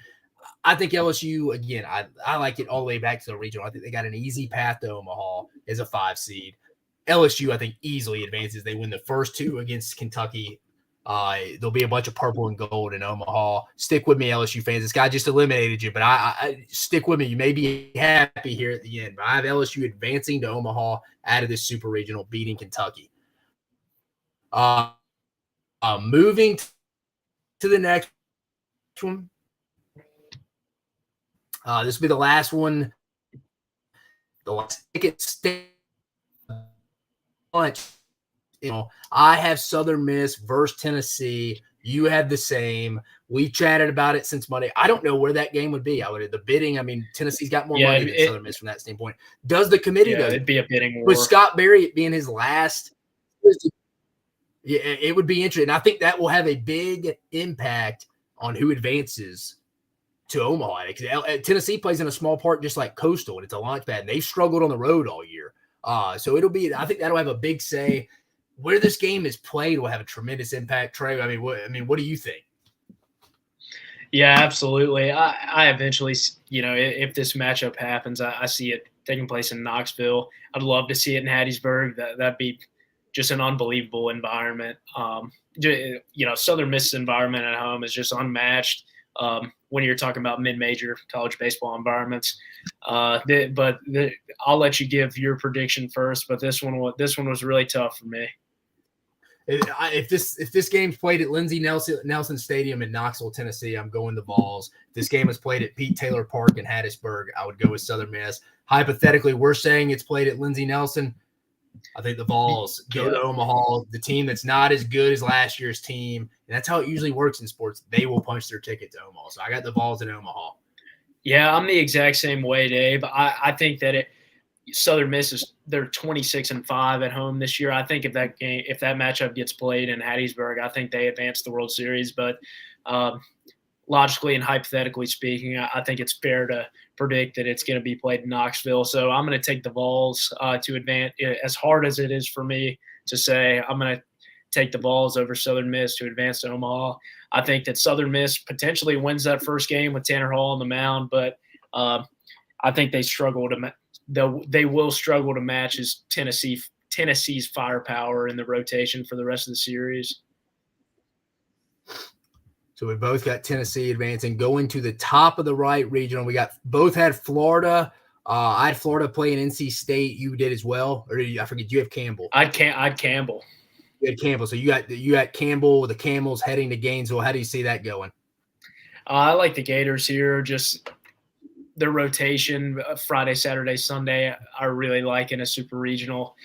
I think LSU, again, I like it all the way back to the regional. I think they got an easy path to Omaha as a 5 seed. LSU, I think, easily advances. They win the first 2 against Kentucky. There'll be a bunch of purple and gold in Omaha. Stick with me, LSU fans. This guy just eliminated you, but I stick with me. You may be happy here at the end, but I have LSU advancing to Omaha out of this super regional, beating Kentucky. Moving to the next one. This will be the last one. The last ticket lunch. I have Southern Miss versus Tennessee. You have the same. We chatted about it since Monday. I don't know where that game would be. The bidding. I mean, Tennessee's got more money than Southern Miss from that standpoint. Does the committee though? It'd be a bidding war. With Scott Berry being his last. Yeah, it would be interesting. I think that will have a big impact on who advances to Omaha. Tennessee plays in a small park just like Coastal, and it's a launch pad. And they've struggled on the road all year. So I think that'll have a big say. Where this game is played will have a tremendous impact. Trey, what do you think? Yeah, absolutely. I eventually, if this matchup happens, I see it taking place in Knoxville. I'd love to see it in Hattiesburg. That'd be just an unbelievable environment. Southern Miss's environment at home is just unmatched when you're talking about mid-major college baseball environments. I'll let you give your prediction first, but this one was really tough for me. If this game's played at Lindsey Nelson Stadium in Knoxville, Tennessee, I'm going the Vols. If this game is played at Pete Taylor Park in Hattiesburg, I would go with Southern Miss. Hypothetically, we're saying it's played at Lindsey Nelson. I think the Vols go to Omaha, the team that's not as good as last year's team. And that's how it usually works in sports. They will punch their ticket to Omaha. So I got the Vols in Omaha. Yeah, I'm the exact same way, Dave. I think that Southern Miss they're 26-5 at home this year. I think if that matchup gets played in Hattiesburg, I think they advance the World Series. But logically and hypothetically speaking, I think it's fair to predict that it's going to be played in Knoxville. So I'm going to take the Vols to advance. As hard as it is for me to say, I'm going to take the Vols over Southern Miss to advance to Omaha. I think that Southern Miss potentially wins that first game with Tanner Hall on the mound, but I think they will struggle to match Tennessee's firepower in the rotation for the rest of the series. So we both got Tennessee advancing. Going to the top of the right regional, we both had Florida. I had Florida playing NC State. You did as well, or I forget. You have Campbell. I'd Campbell. You had Campbell. So you got Campbell, the Camels heading to Gainesville. How do you see that going? I like the Gators here. Just their rotation, Friday, Saturday, Sunday, I really like in a super regional.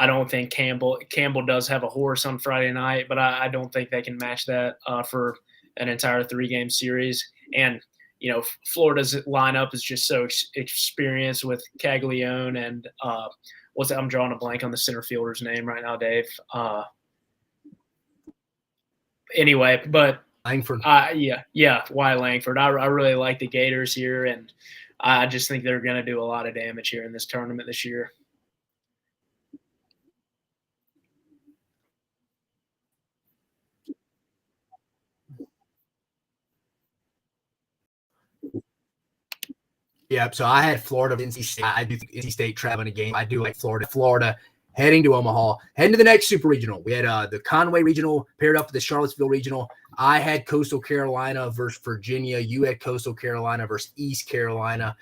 I don't think Campbell does have a horse on Friday night, but I don't think they can match that for an entire 3-game series. And, Florida's lineup is just so experienced with Caglione and I'm drawing a blank on the center fielder's name right now, Dave. Anyway, but Langford. Why Langford. I really like the Gators here, and I just think they're going to do a lot of damage here in this tournament this year. Yeah, so I had Florida, NC State. I do think NC State traveling a game. I do like Florida heading to Omaha. Heading to the next super regional. We had the Conway regional paired up with the Charlottesville regional. I had Coastal Carolina versus Virginia. You had Coastal Carolina versus East Carolina.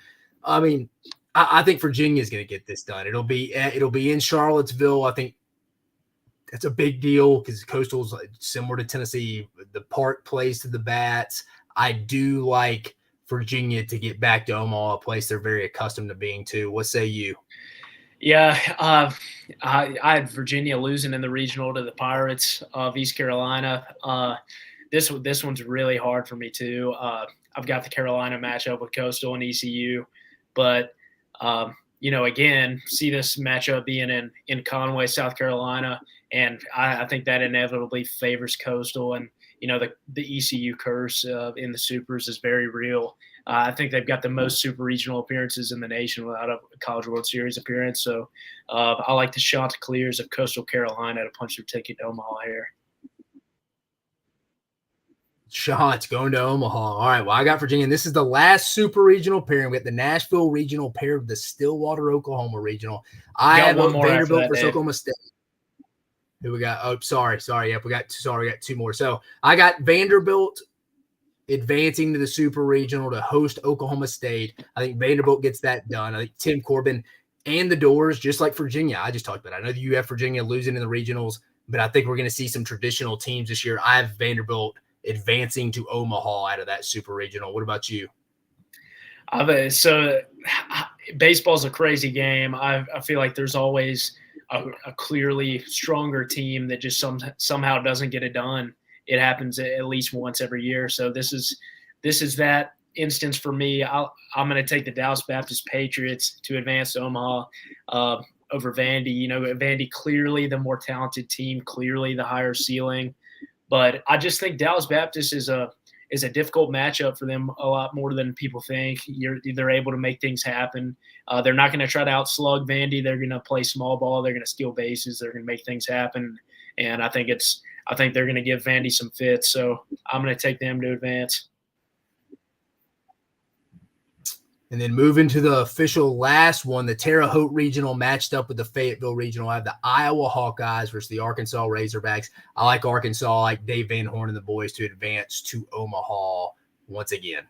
I mean, I think Virginia is going to get this done. It'll be in Charlottesville. I think that's a big deal because Coastal's similar to Tennessee. The park plays to the bats. I do like Virginia to get back to Omaha, a place they're very accustomed to being to. What say you? Yeah, I had Virginia losing in the regional to the Pirates of East Carolina. This one's really hard for me too. I've got the Carolina matchup with Coastal and ECU, but again, see this matchup being in Conway, South Carolina, and I think that inevitably favors Coastal. And the ECU curse in the supers is very real. I think they've got the most super regional appearances in the nation without a College World Series appearance. So I like the Chanticleers of Coastal Carolina to punch their ticket to Omaha here. Shots going to Omaha. All right, well, I got Virginia. And this is the last super regional pairing. We got the Nashville regional paired with the Stillwater, Oklahoma regional. I have Vanderbilt versus Oklahoma State. Who we got? Oh, sorry. Yep, we got two more. So I got Vanderbilt advancing to the super regional to host Oklahoma State. I think Vanderbilt gets that done. I think Tim Corbin and the Doors, just like Virginia, I just talked about. I know that you have Virginia losing in the regionals, but I think we're going to see some traditional teams this year. I have Vanderbilt advancing to Omaha out of that super regional. What about you? So baseball's a crazy game. I feel like there's always a clearly stronger team that just somehow doesn't get it done. It happens at least once every year. So this is that instance for me. I'm going to take the Dallas Baptist Patriots to advance to Omaha over Vandy. Vandy clearly the more talented team, clearly the higher ceiling. But I just think Dallas Baptist is a difficult matchup for them a lot more than people think. They're able to make things happen. They're not going to try to outslug Vandy. They're going to play small ball. They're going to steal bases. They're going to make things happen. And I think they're going to give Vandy some fits. So I'm going to take them to advance. And then moving to the official last one, the Terre Haute Regional matched up with the Fayetteville Regional. I have the Iowa Hawkeyes versus the Arkansas Razorbacks. I like Arkansas, I like Dave Van Horn and the boys to advance to Omaha once again.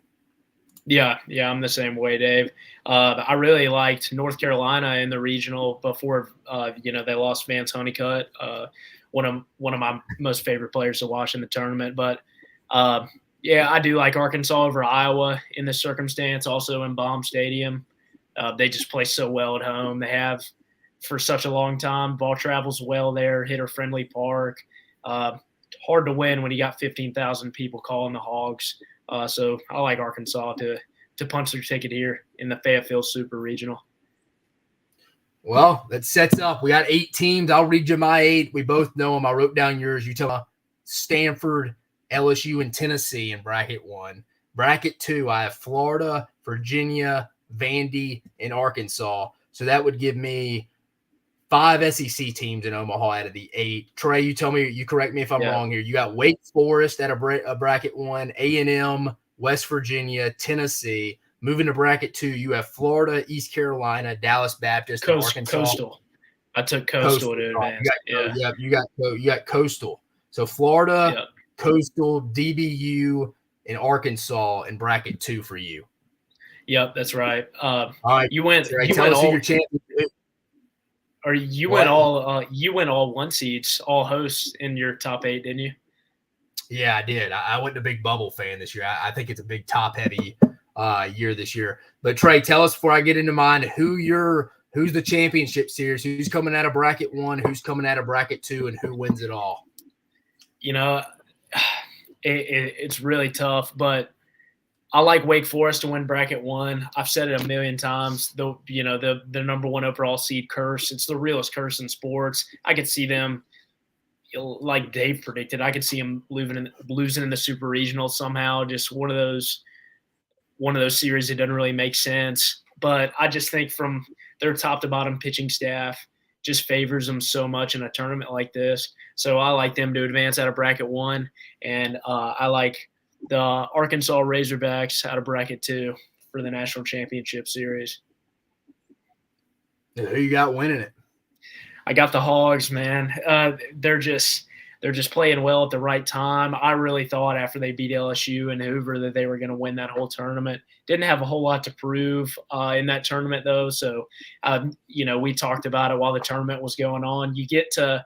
Yeah, I'm the same way, Dave. I really liked North Carolina in the regional before, they lost Vance Honeycutt, one of my most favorite players to watch in the tournament. But I do like Arkansas over Iowa in this circumstance, also in Baum Stadium. They just play so well at home. They have for such a long time. Ball travels well there, hitter-friendly park. Hard to win when you got 15,000 people calling the Hogs. So I like Arkansas to punch their ticket here in the Fayetteville Super Regional. Well, that sets up. We got 8 teams. I'll read you my 8. We both know them. I wrote down yours. You tell me Stanford, LSU, and Tennessee in bracket 1. Bracket 2, I have Florida, Virginia, Vandy, and Arkansas. So that would give me 5 SEC teams in Omaha out of the 8. Trey, you tell me, you correct me if I'm wrong here. You got Wake Forest at a bracket 1, A&M, West Virginia, Tennessee. Moving to bracket 2, you have Florida, East Carolina, Dallas Baptist, and Arkansas. Coastal. I took Coastal to advance. You got Coastal. So Florida, Coastal, DBU, and Arkansas in bracket 2 for you. Yep, that's right. All right, you went. Trey, tell us who your champion is. Or you went all 1 seeds, all hosts in your top 8, didn't you? Yeah, I did. I wasn't a big bubble fan this year. I think it's a big top heavy year this year. But Trey, tell us before I get into mine who's the championship series, who's coming out of bracket 1, who's coming out of bracket 2, and who wins it all. You know, it's really tough, but I like Wake Forest to win bracket 1. I've said it a million times. The number 1 overall seed curse. It's the realest curse in sports. I could see them, like Dave predicted, I could see them losing in the super regional somehow. Just one of those series that doesn't really make sense. But I just think from their top to bottom pitching staff just favors them so much in a tournament like this. So I like them to advance out of bracket 1, and I like the Arkansas Razorbacks out of bracket 2 for the national championship series. Who you got winning it? I got the Hogs, man. They're just playing well at the right time. I really thought after they beat LSU and Hoover that they were going to win that whole tournament. Didn't have a whole lot to prove in that tournament though. So, we talked about it while the tournament was going on. You get to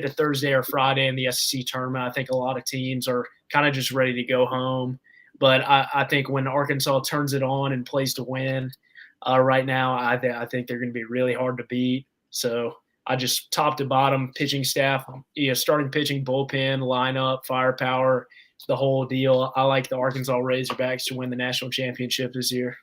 Thursday or Friday in the SEC tournament, I think a lot of teams are kind of just ready to go home. But I think when Arkansas turns it on and plays to win right now, I think they're going to be really hard to beat. So I just top to bottom pitching staff, starting pitching, bullpen, lineup, firepower, the whole deal. I like the Arkansas Razorbacks to win the national championship this year.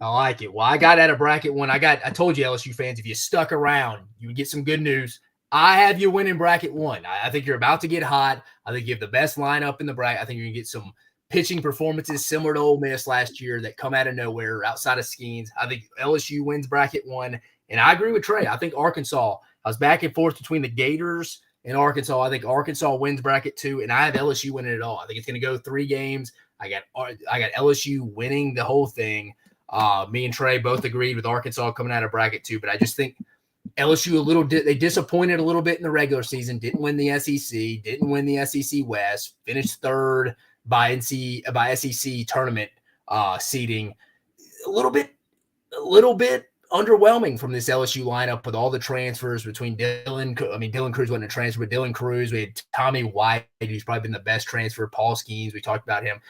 I like it. Well, I got out of bracket 1. I told you, LSU fans, if you stuck around, you would get some good news. I have you winning bracket 1. I think you're about to get hot. I think you have the best lineup in the bracket. I think you're going to get some pitching performances similar to Ole Miss last year that come out of nowhere outside of Skeens. I think LSU wins bracket 1. And I agree with Trey. I think Arkansas, I was back and forth between the Gators and Arkansas. I think Arkansas wins bracket 2, and I have LSU winning it all. I think it's going to go 3 games. I got LSU winning the whole thing. Me and Trey both agreed with Arkansas coming out of bracket 2, but I just think LSU they disappointed a little bit in the regular season. Didn't win the SEC. Didn't win the SEC West. Finished 3rd by SEC tournament seeding. A little bit underwhelming from this LSU lineup with all the transfers between Dylan Cruz wasn't a transfer, but Dylan Cruz. We had Tommy White, who's probably been the best transfer. Paul Skeens, we talked about him.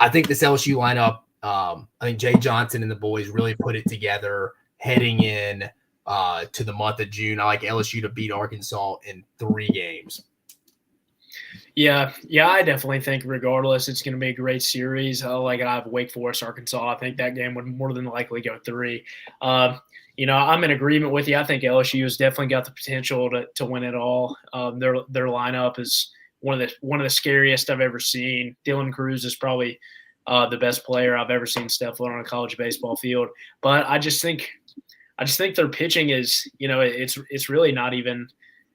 I think this LSU lineup, I think Jay Johnson and the boys really put it together heading in to the month of June. I like LSU to beat Arkansas in 3 games. Yeah, I definitely think regardless, it's going to be a great series. I have Wake Forest, Arkansas. I think that game would more than likely go 3. I'm in agreement with you. I think LSU has definitely got the potential to win it all. Their lineup is one of the scariest I've ever seen. Dylan Cruz is probably the best player I've ever seen step foot on a college baseball field. But I just think their pitching is, it's really not even.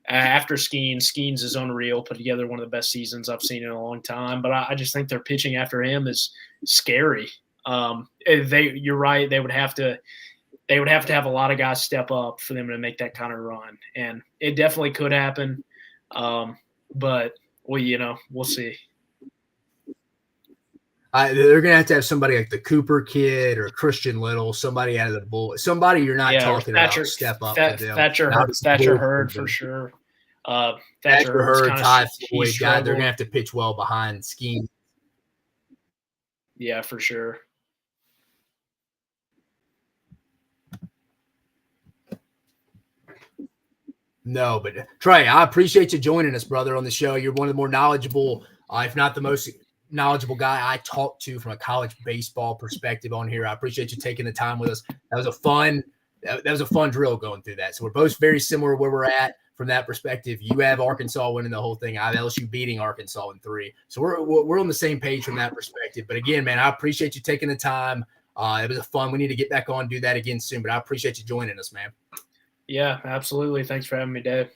After Skeens is unreal, put together one of the best seasons I've seen in a long time. But I just think their pitching after him is scary. You're right. They would have to have a lot of guys step up for them to make that kind of run, and it definitely could happen. But we'll see. They're going to have somebody like the Cooper kid or Christian Little, somebody out of the bull, somebody you're not talking about step up for them. Thatcher Hurd for sure. Thatcher Hurd, Ty Floyd, guy, they're going to have to pitch well behind Scheme. Yeah, for sure. No, but Trey, I appreciate you joining us, brother, on the show. You're one of the more knowledgeable, if not the most knowledgeable guy I talked to from a college baseball perspective on here. I appreciate you taking the time with us. That was a fun drill going through that. So we're both very similar where we're at from that perspective. You have Arkansas winning the whole thing. I have LSU beating Arkansas in 3. So we're on the same page from that perspective. But again, man, I appreciate you taking the time. It was fun. We need to get back on and do that again soon. But I appreciate you joining us, man. Yeah, absolutely. Thanks for having me, Dave.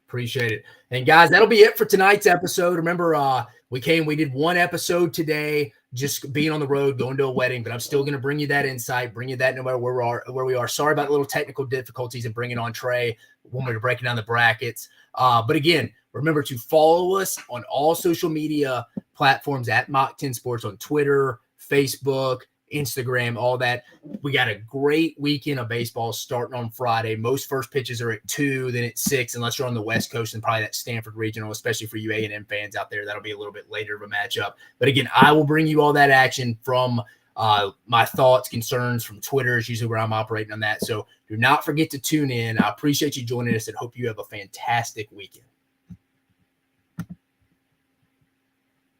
Appreciate it. And guys, that'll be it for tonight's episode. Remember, we did one episode today, just being on the road, going to a wedding, but I'm still going to bring you that insight, bring you that no matter where we are. Sorry about the little technical difficulties and bringing on Trey when we were breaking down the brackets. But again, remember to follow us on all social media platforms at Mock 10 Sports on Twitter, Facebook, Instagram, all that. We got a great weekend of baseball starting on Friday. Most first pitches are at 2, then at 6, unless you're on the West Coast and probably that Stanford regional, especially for you A&M fans out there. That'll be a little bit later of a matchup. But again, I will bring you all that action from my thoughts, concerns from Twitter is usually where I'm operating on that. So do not forget to tune in. I appreciate you joining us and hope you have a fantastic weekend.